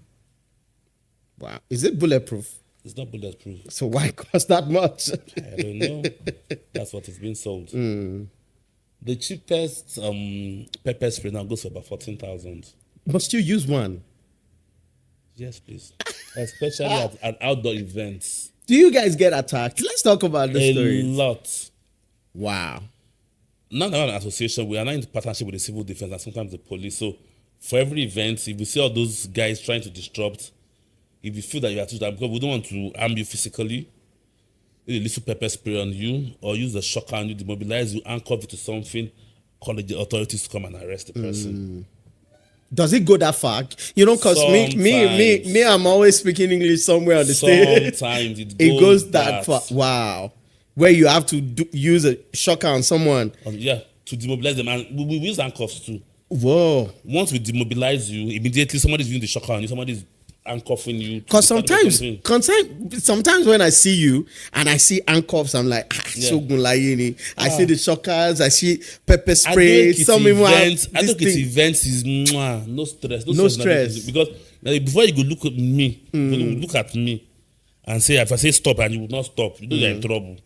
A: Wow. Is it bulletproof?
B: It's not bulletproof.
A: So why cost that much?
B: I don't know. That's what is being sold. The cheapest pepper spray now goes for about 14,000.
A: Must you use one?
B: Yes, please. Especially at outdoor events.
A: Do you guys get attacked? Let's talk about the
B: A
A: stories.
B: lot.
A: Wow.
B: Now that we're an association, we are now in partnership with the civil defense and sometimes the police. So for every event, if you see all those guys trying to disrupt, if you feel that you are too, because we don't want to harm you physically, use a little pepper spray on you or use a shocker on you, demobilize you, handcuff you to something, call the authorities to come and arrest the person.
A: Does it go that far? You know, because me, I'm always speaking English somewhere on the stage.
B: Sometimes
A: It goes that far. Wow. Where you have to use a shocker on someone.
B: Yeah, to demobilize them. And we use handcuffs too.
A: Whoa.
B: Once we demobilize you, immediately somebody's using the shocker on you, somebody's handcuffing you.
A: Because sometimes when I see you and I see handcuffs, I'm like, I see the shockers, I see pepper spray. Some events,
B: is no stress. No stress. Because before you go look at me, look at me and say, if I say stop and you will not stop, you know you're in trouble.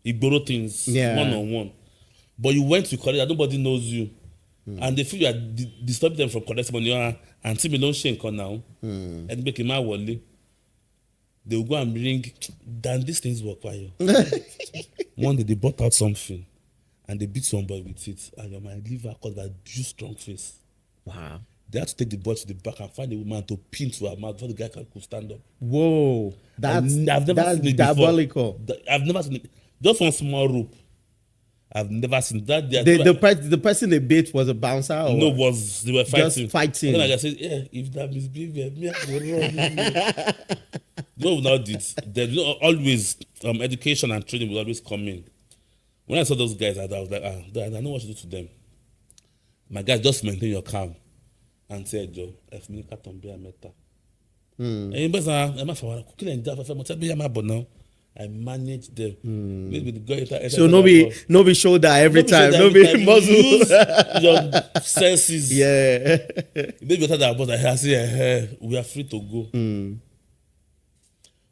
B: You borrow things one-on-one. But you went to college and nobody knows you. And they feel you are disturbing them from collecting money. Until me don't shake on now, and make him out wally. They will go and bring. Then these things work for you. One day they brought out something, and they beat somebody with it, and your mind liver caused by juice strong face.
A: Wow.
B: They had to take the boy to the back and find a woman to pin to her mouth before the guy could stand up.
A: Whoa, that's
B: seen it
A: diabolical.
B: Before. I've never seen it. Just one small rope. I've never seen that.
A: The person they beat was a bouncer? Or
B: no, they were fighting.
A: Just fighting.
B: And then I said, if that misbehavior, me, I will run. No, now there's always education and training will always come in. When I saw those guys, I was like, I know what to do to them. My guys, just maintain your calm and say, Joe, if me can't be a meta. I manage them.
A: So no be shoulder every time. No be muscle.
B: Use your senses.
A: Yeah.
B: Maybe better than I say, we are free to go.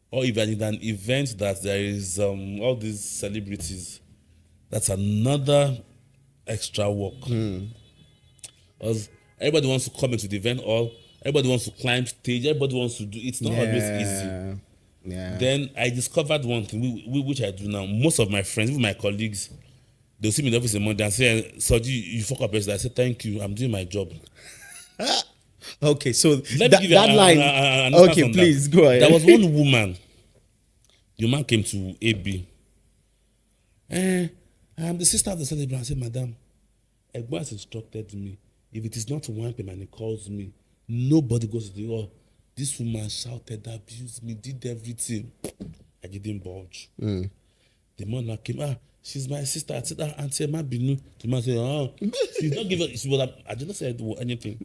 B: Or even in an event that there is all these celebrities, that's another extra work. Because everybody wants to come into the event hall, everybody wants to climb stage, everybody wants to do it's not always easy.
A: Yeah.
B: Then I discovered one thing, which I do now. Most of my friends, even my colleagues, they'll see me in the office in Monday and say, Soji, you fuck up. I say, thank you, I'm doing my job.
A: Okay, so
B: Let me give you
A: that line. Okay, please go ahead.
B: There was one woman. Your man came to AB. I'm the sister of the celebrant. I said, Madam, Egbo has instructed me. If it is not 1 p.m. and he calls me, nobody goes to the hall. This woman shouted, abused me, did everything. I didn't budge. The man came, she's my sister. I said, Auntie Emma Binu. The man said, she's not giving, I didn't say anything.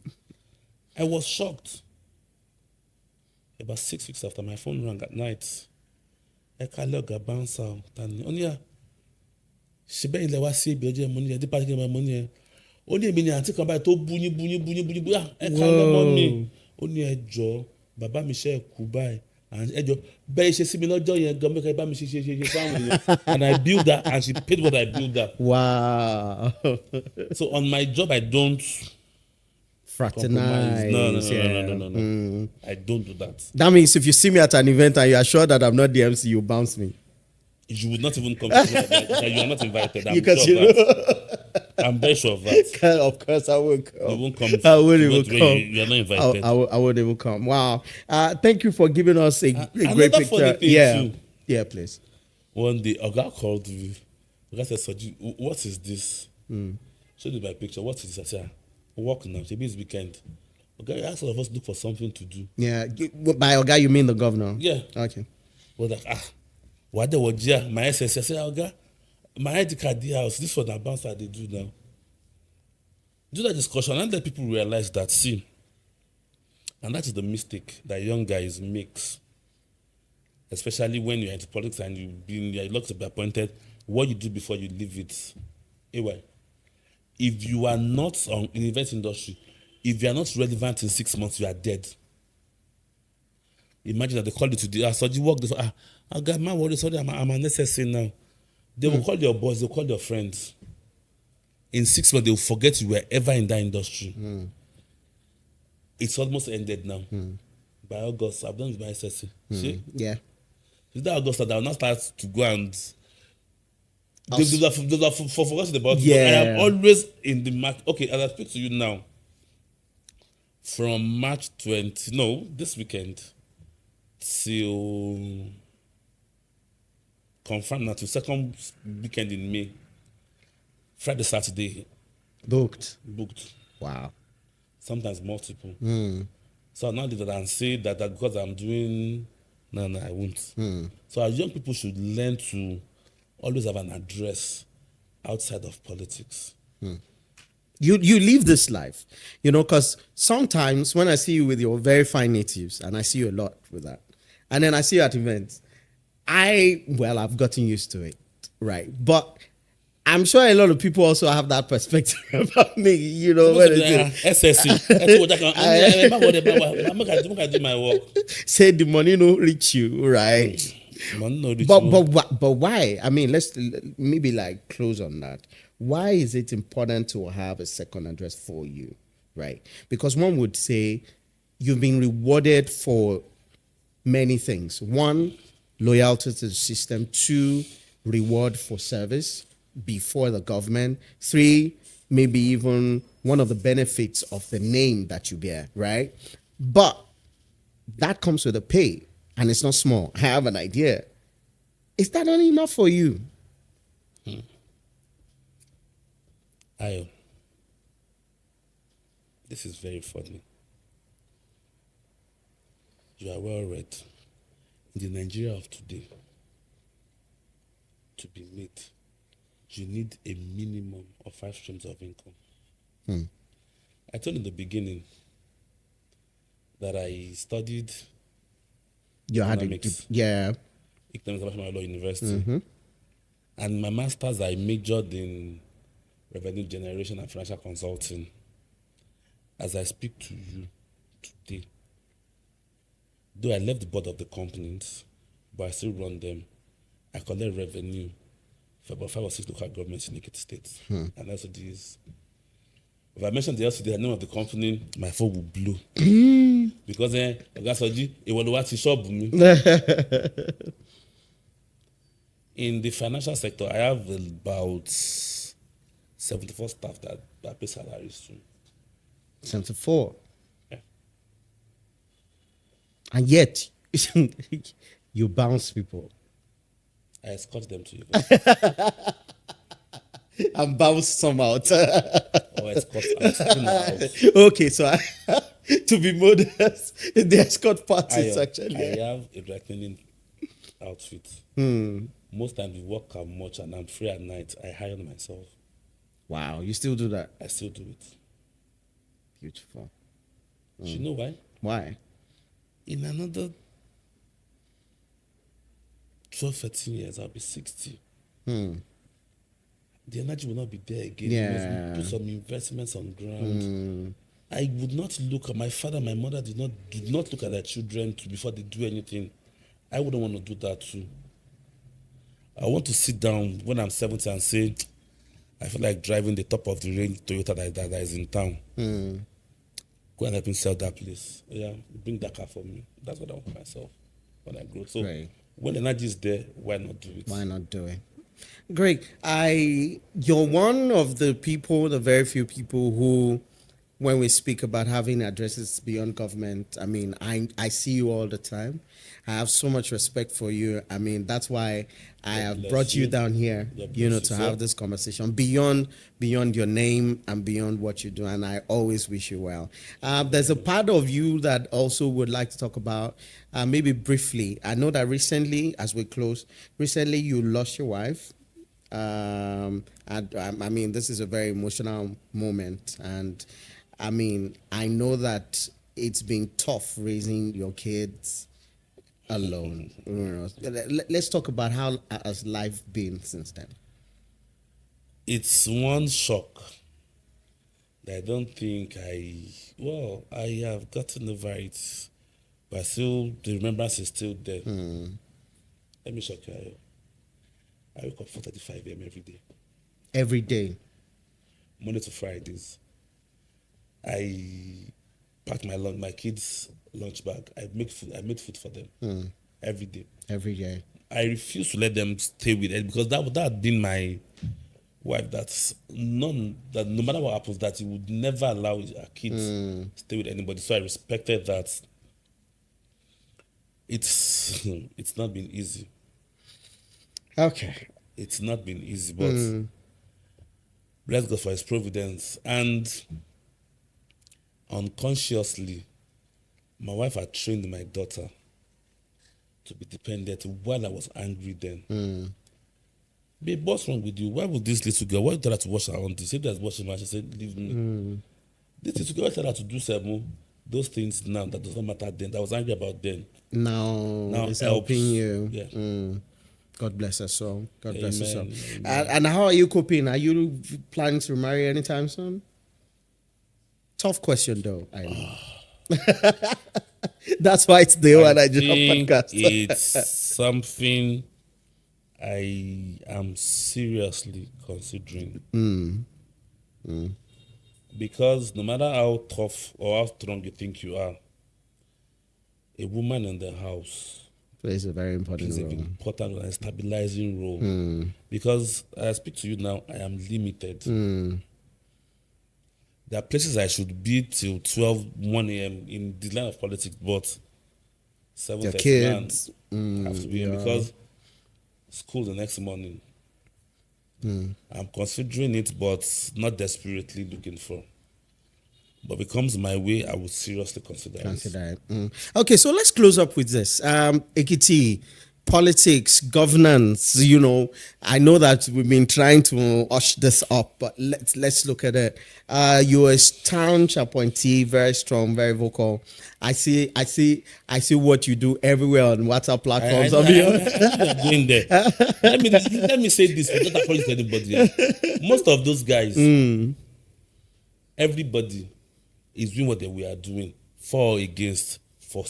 B: I was shocked. About 6 weeks after, my phone rang at night. I called her bounce out. She bet in the was say, money, I did part of my money. Only a minute, I take about to bunny. I called money. Only a jaw. Baba Michelle Kubai and Ejo Bay she see me not joy and and I build that and she paid what I build that.
A: Wow.
B: So on my job I don't
A: fraternize.
B: No. I don't do that.
A: That means if you see me at an event and you are sure that I'm not the MC, you bounce me.
B: You would not even come to me that you are not invited. I'm
A: because
B: sure of that. I'm very sure of that.
A: Of course, I will come.
B: You won't come.
A: I won't even come.
B: You are not invited.
A: I won't even come. Wow. Thank you for giving us a great picture. Yeah, please.
B: One day, Oga called me. Oga said, Soji, what is this? Showed me my picture. What is this? I said, work now. Maybe it's weekend. Oga asked all of us to look for something to do. Yeah.
A: By Oga, you mean the governor?
B: Yeah.
A: Okay.
B: Well, like, what the was here? My SS. I said, Oga, my ID card the house. This was the bounce that they do now. Do that discussion and let people realize that, see, and that is the mistake that young guys make, especially when you're into politics and you're lucky to be appointed. What you do before you leave it. Anyway, if you are not in the event industry, if you are not relevant in 6 months, you are dead. Imagine that they call you to the so you work this. I got my worry. Sorry, I'm unnecessary now. They will call your boss. They will call your friends. In 6 months, they will forget you were ever in that industry. It's almost ended now. By August, I've done with my SSC. See?
A: Yeah.
B: Is that Augusta that will not start to go and
A: I'll
B: those are for forgotten about. But I
A: Yeah.
B: am always in the market. Okay, as I speak to you now, from March 20, no, this weekend till confirm now to second weekend in May, Friday, Saturday,
A: booked.
B: booked.
A: Wow.
B: Sometimes multiple. So I'll not do that and say that because I'm doing, no, I won't. So our young people should learn to always have an address outside of politics.
A: You live this life, because sometimes when I see you with your very fine natives, and I see you a lot with that, and then I see you at events, I've gotten used to it, right? But I'm sure a lot of people also have that perspective about me, when they
B: I do my work.
A: say the money no reach you, right? But why? I mean, let's maybe like close on that. Why is it important to have a second address for you, right? Because one would say you've been rewarded for many things. One, loyalty to the system. Two, reward for service before the government. Three, maybe even one of the benefits of the name that you bear, right? But that comes with a pay, and it's not small. I have an idea. Is that not enough for you?
B: Ayo, this is very funny. You are well read. In the Nigeria of today, to be made, you need a minimum of 5 streams of income. I told in the beginning that I studied
A: You had
B: economics,
A: yeah.
B: economics at Law University, and my masters I majored in revenue generation and financial consulting. As I speak to you today, though I left the board of the companies, but I still run them. I collect revenue for about 5 or 6 local governments in Ekiti State. And also these. If I mention the LCD, the name of the company, my phone will blow. Because Adesoji, it will what shop me. In the financial sector, I have about 74 staff that pay salaries to.
A: 74.
B: Yeah.
A: And yet, you bounce people.
B: I escort them to you.
A: And bounce some out.
B: Or escort them out.
A: Okay, so to be modest, the escort parties actually.
B: I have a dry cleaning outfit. Most times we work out much and I'm free at night. I hire myself.
A: Wow, you still do that?
B: I still do it.
A: Beautiful.
B: Do you know why?
A: Why?
B: In another 12, 13 years, I'll be 60. The energy will not be there again.
A: Yeah.
B: Put some investments on ground. I would not look at my father, my mother did not look at their children before they do anything. I wouldn't want to do that too. I want to sit down when I'm 70 and say, I feel like driving the top of the range Toyota that is in town. Go and help me sell that place. Yeah, bring that car for me. That's what I want for myself when I grow. So when the energy is there, why not do it?
A: Why not do it? Great. You're one of the people, the very few people who, when we speak about having addresses beyond government, I mean, I see you all the time. I have so much respect for you. I mean, that's why I have brought you down here, to have this conversation beyond your name and beyond what you do. And I always wish you well. There's a part of you that also would like to talk about, maybe briefly. I know that recently, as we close, you lost your wife. And I mean, this is a very emotional moment. And I mean, I know that it's been tough raising your kids alone. Let's talk about how has life been since then.
B: It's one shock that I don't think I have gotten over it, but still the remembrance is still there. Let me shock you. I wake up 4:35 a.m. every day.
A: Every day?
B: Monday to Fridays. I pack my kids' lunch bag. I made food for them. every day.
A: Every day.
B: I refuse to let them stay with it because that had been my wife. That no matter what happens, that he would never allow her kids stay with anybody. So I respected that. It's not been easy.
A: Okay.
B: It's not been easy, but bless God for His providence. And unconsciously, my wife had trained my daughter to be dependent while I was angry then. Babe, what's wrong with you? Why would this little girl, why tell her to wash her own dishes? She was washing her, she said, leave me. This little girl, why tell her to do some those things now that does not matter then, that I was angry about then.
A: Now it's helping you.
B: Yeah.
A: God bless her soul. God
B: Amen.
A: bless her soul.
B: Amen.
A: And how are you coping? Are you planning to marry anytime soon? Tough question, though. I know. That's why it's the one I do podcast.
B: It's something I am seriously considering. Because no matter how tough or how strong you think you are, a woman in the house
A: Plays a very important
B: plays
A: role.
B: an important and stabilizing role. Because I speak to you now, I am limited. There are places I should be till 1 a.m. in the line of politics, but 7:30
A: Your kids
B: have to be in because school the next morning. I'm considering it, but not desperately looking for. But if it comes my way, I would seriously consider it.
A: Okay, so let's close up with this. Ekiti, politics, governance, I know that we've been trying to ush this up, but let's look at it. You're a staunch appointee, very strong, very vocal. I see what you do everywhere on WhatsApp platforms.
B: I'm going there. Let me say this without apology to anybody. Most of those guys, everybody is doing what we are doing for or against, to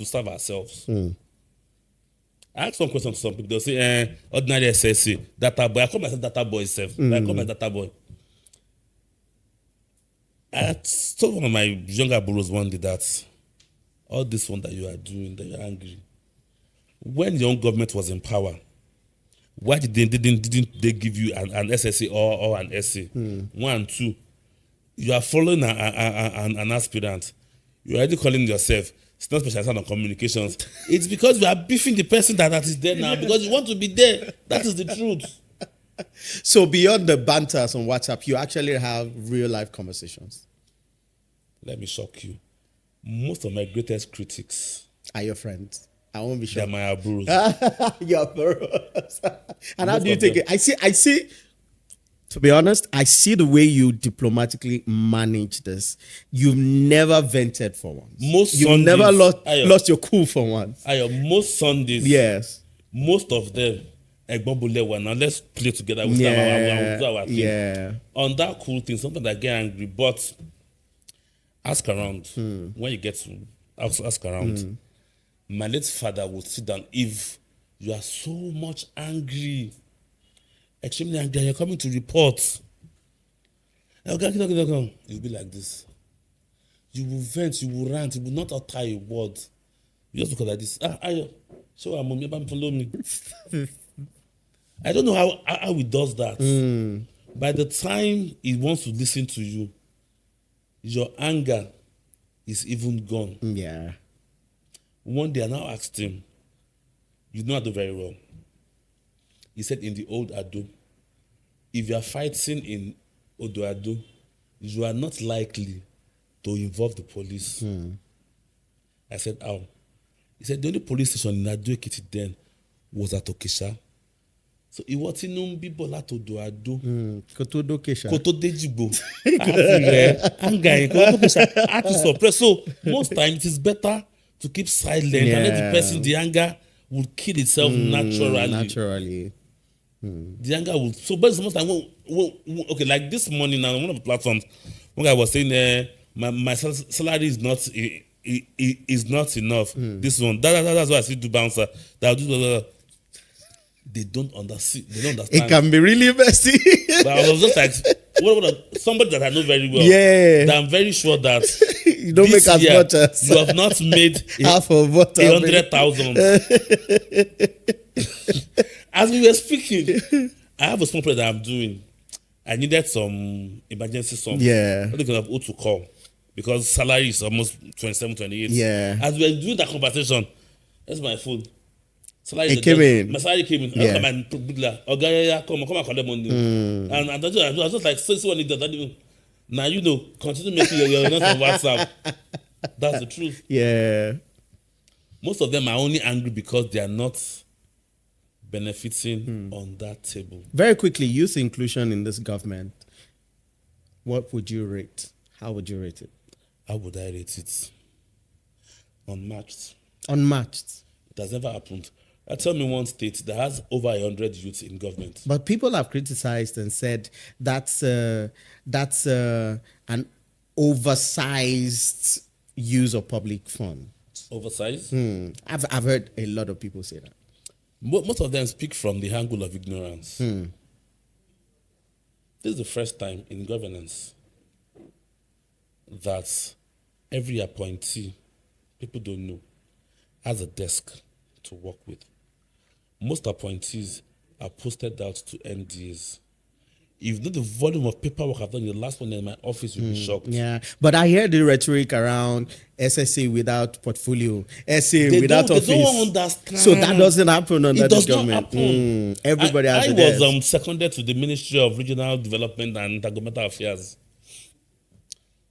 B: serve ourselves. I ask some questions to some people. They'll say, ordinary SSC, data boy. I call myself data boy self. I call myself data boy. I told one of my younger bros one day that all this one that you are doing, that you're angry. When your own government was in power, why didn't they give you an SSC or an SC? 1, 2. You are following an aspirant. You're already calling yourself not specialized on communications. It's because you are beefing the person that is there now because you want to be there. That is the truth.
A: So beyond the banters on WhatsApp, you actually have real life conversations.
B: Let me shock you. Most of my greatest critics
A: are your friends. I won't be sure.
B: They're my bros.
A: Your bros. And how do you take it? I see. To be honest, I see the way you diplomatically manage this. You've never vented for once. You've never lost your cool for once.
B: Most Sundays.
A: Yes.
B: Most of them. Now let's play together. We'll do our thing.
A: Yeah.
B: On that cool thing, sometimes I get angry, but ask around. When you get to ask around, my late father would sit down. If you are so much angry, extremely angry, you're coming to report. You'll be like this. You will vent, you will rant, you will not utter a word. You just look like this. Ayo, show our mommy, follow me. I don't know how he does that. By the time he wants to listen to you, your anger is even gone.
A: Yeah.
B: One day I now asked him, you know I do very well. He said in the old Ado, if you are fighting in Odo Ado, you are not likely to involve the police. I said, how? He said the only police station in Ado Ekiti then was at Okesha. So he was in Numbibo to do Ado.
A: Koto Kesha.
B: Koto Dejibo. I have to suppress. So most times it is better to keep silent and let the person, the anger will kill itself naturally. The anger will. So, but most time, okay, like this morning now, on one of the platforms, one guy was saying, my salary is not enough. This one, that's why I still do bouncer. They don't understand.
A: It can be really messy.
B: But I was just like, what somebody that I know very well.
A: Yeah.
B: That I'm very sure that
A: You don't
B: this
A: make as
B: year,
A: much as
B: you have not made
A: half of what
B: 100,000. As we were speaking, I have a small project that I'm doing. I needed some emergency sum.
A: Yeah.
B: I'm going to have to call because salary is almost 27, 28.
A: Yeah.
B: As we were doing that conversation, that's my phone. Salary
A: It came in.
B: My salary came in.
A: Yeah.
B: I look at my bigla. Okay, come and collect money. And I was just like, so what need that? Now you know, continue making your notes on WhatsApp. That's the truth.
A: Yeah.
B: Most of them are only angry because they are not benefiting on that table.
A: Very quickly, youth inclusion in this government. What would you rate? How would you rate it?
B: How would I rate it? Unmatched.
A: Unmatched.
B: It has never happened. Tell me one state that has over 100 youths in government.
A: But people have criticized and said that's an oversized use of public funds.
B: Oversized?
A: I've heard a lot of people say that.
B: Most of them speak from the angle of ignorance. This is the first time in governance that every appointee, people don't know, has a desk to work with. Most appointees are posted out to NDAs. If you know the volume of paperwork I've done in the last one in my office, you'll be shocked.
A: Yeah, but I hear the rhetoric around SSA without portfolio, SA without office.
B: They don't understand.
A: So that doesn't happen under this
B: Not
A: government.
B: happen.
A: Everybody has a
B: I
A: desk.
B: was seconded to the Ministry of Regional Development and Intergovernmental Affairs.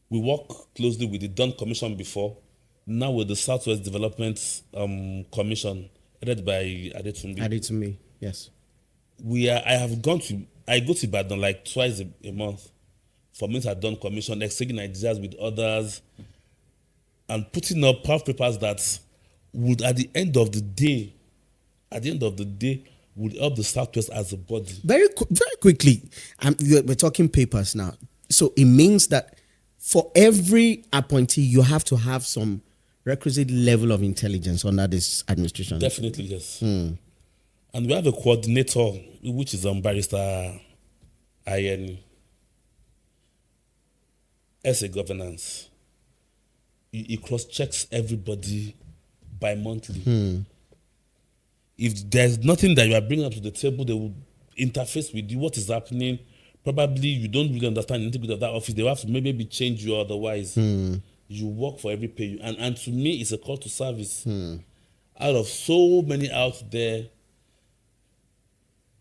B: We work closely with the Don Commission before, now with the Southwest Development Commission, headed by
A: Adesoji, yes.
B: I go to Ibadan like twice a month for meetings at Don Commission, exchanging ideas with others, and putting up power papers that would, at the end of the day, would help the Southwest as a body.
A: Very quickly, we're talking papers now. So it means that for every appointee, you have to have some requisite level of intelligence under this administration.
B: Definitely, yes. And we have a coordinator, which is Barrister Ayeni. As a governance, he cross-checks everybody bi-monthly. If there's nothing that you are bringing up to the table, they will interface with you. What is happening? Probably you don't really understand the integrity of that office. They will have to maybe change you otherwise. You work for every pay. And to me, it's a call to service. Out of so many out there,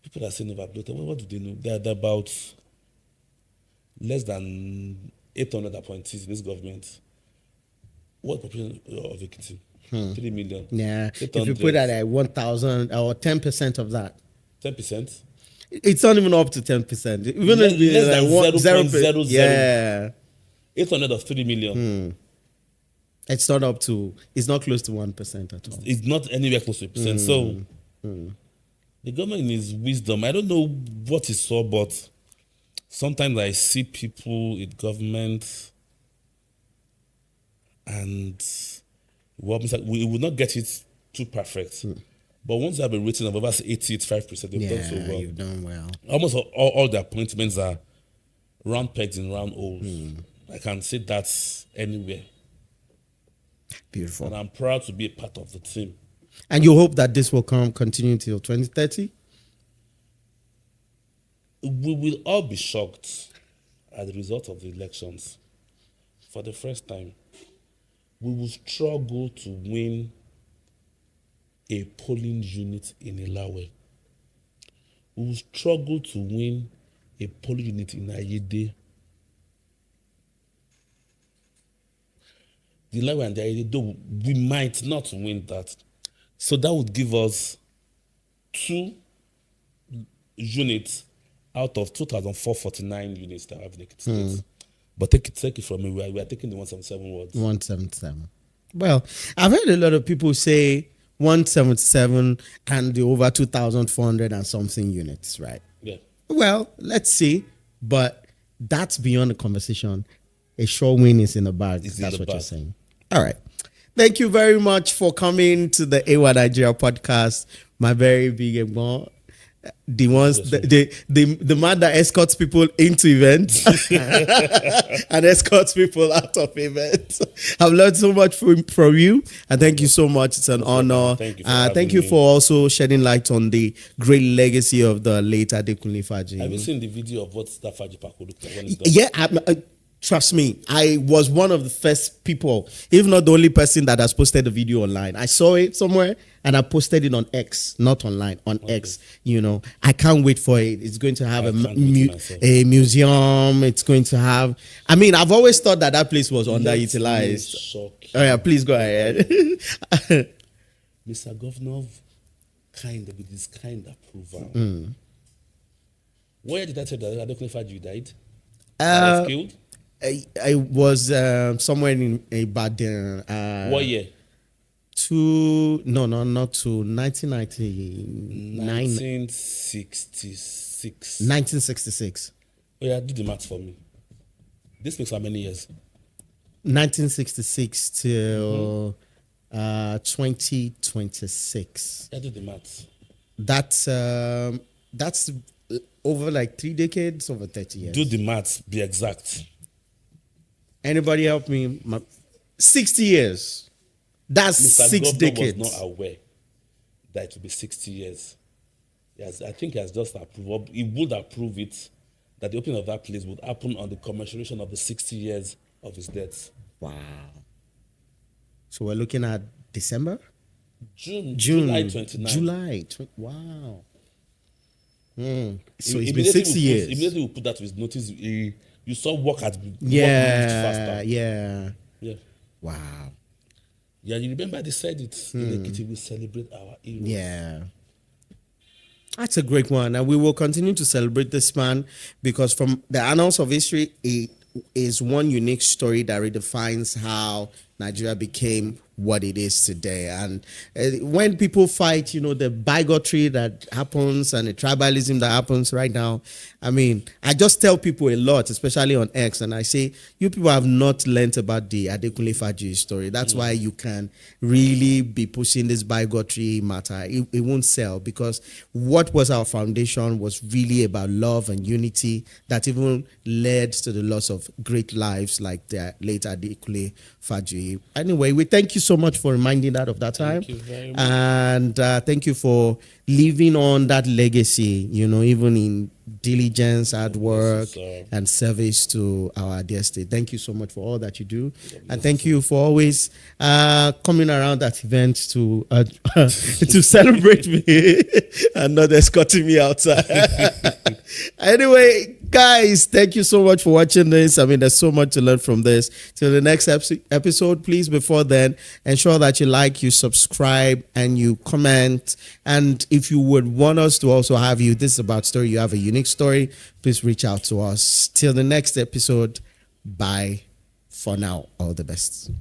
B: people are saying overbloated. What do they know? They're about less than 800 appointees in this government. What population of Ekiti? 3 million.
A: Yeah. If you put that at 1,000 or 10% of that.
B: 10%?
A: It's not even up to 10%. Even
B: less
A: than
B: 0.00.
A: Yeah.
B: 800 of 3 million.
A: It's not up to, it's not close to 1% at all.
B: It's not anywhere close to 1%. So, the government in its wisdom, I don't know what it saw, but sometimes I see people in government and we will not get it too perfect. But once you have a rating of over 85%, they've done so well.
A: You've done well.
B: Almost all the appointments are round pegs in round holes. I can say that's anywhere.
A: Beautiful.
B: And I'm proud to be a part of the team.
A: And you hope that this will continue till 2030?
B: We will all be shocked at the result of the elections. For the first time, we will struggle to win a polling unit in Ilawe. We will struggle to win a polling unit in Ayede. The Ilawe and the Ayede, though we might not win that. So that would give us 2 units out of 2,449 units that have in Ekiti State. But take it from me, we are taking the 177 wards.
A: 177. Well, I've heard a lot of people say 177 and the over 2,400 and something units, right?
B: Yeah.
A: Well, let's see. But that's beyond the conversation. A sure win is in the bag. That's what you're saying. All right. Thank you very much for coming to the A1 Nigeria podcast. My very big one. The ones the man that escorts people into events and escorts people out of events. I've learned so much from you, and thank you so much. It's an honor.
B: Thank you
A: For also shedding light on the great legacy of the late Adekunle Fajuyi.
B: Have you seen the video of what that Fajuyi Park will look like when it's done?
A: Yeah, trust me, I was one of the first people, if not the only person that has posted the video online. I saw it somewhere and I posted it on X, not online, on X. You know, I can't wait for it. It's going to have a museum. It's going to have, I mean, I've always thought that place was underutilized. Oh yeah, please go ahead.
B: Mr. Governor, with this kind approval. Where did I tell that Adekunle Fajuyi died? Was killed?
A: I was somewhere in Ibadan.
B: What year?
A: Not to
B: 1966.
A: 1966.
B: Oh yeah, do the math for me. This makes how many years?
A: 1966 till 2026.
B: Yeah, do the math.
A: That's over like 3 decades, over 30 years.
B: Do the math, be exact.
A: Anybody help me? 60 years. That's
B: Mr.
A: 6 decades.
B: Was not aware that it would be 60 years. Yes, I think he has just approved. He would approve it that the opening of that place would happen on the commemoration of the 60 years of his death.
A: Wow. So we're looking at December?
B: July 29.
A: Wow. So it's been 60 years.
B: Immediately we put that to his notice. You saw work has moved faster.
A: Yeah.
B: Wow. Yeah, you remember they said it. In Ekiti, we celebrate our heroes.
A: Yeah. That's a great one. And we will continue to celebrate this man because from the annals of history, it is one unique story that redefines how Nigeria became what it is today. And when people fight, the bigotry that happens and the tribalism that happens right now, I mean, I just tell people a lot, especially on X, and I say, you people have not learnt about the Adekunle Fajuyi story. That's why you can really be pushing this bigotry matter. It won't sell because what was our foundation was really about love and unity that even led to the loss of great lives like the late Adekunle Fajuyi. Anyway, we thank you so much for reminding that of that time.
B: Thank you very much.
A: And thank you for living on that legacy, even in diligence, hard work, and service to our dear state. Thank you so much for all that you do. And thank you for always coming around that event to to celebrate me and not escorting me outside. Anyway, guys, thank you so much for watching this. I mean, there's so much to learn from this. Till the next episode, please, before then, ensure that you like, you subscribe, and you comment. And if you would want us to also have you, this is about story, you have a unique story, please reach out to us. Till the next episode, bye for now. All the best.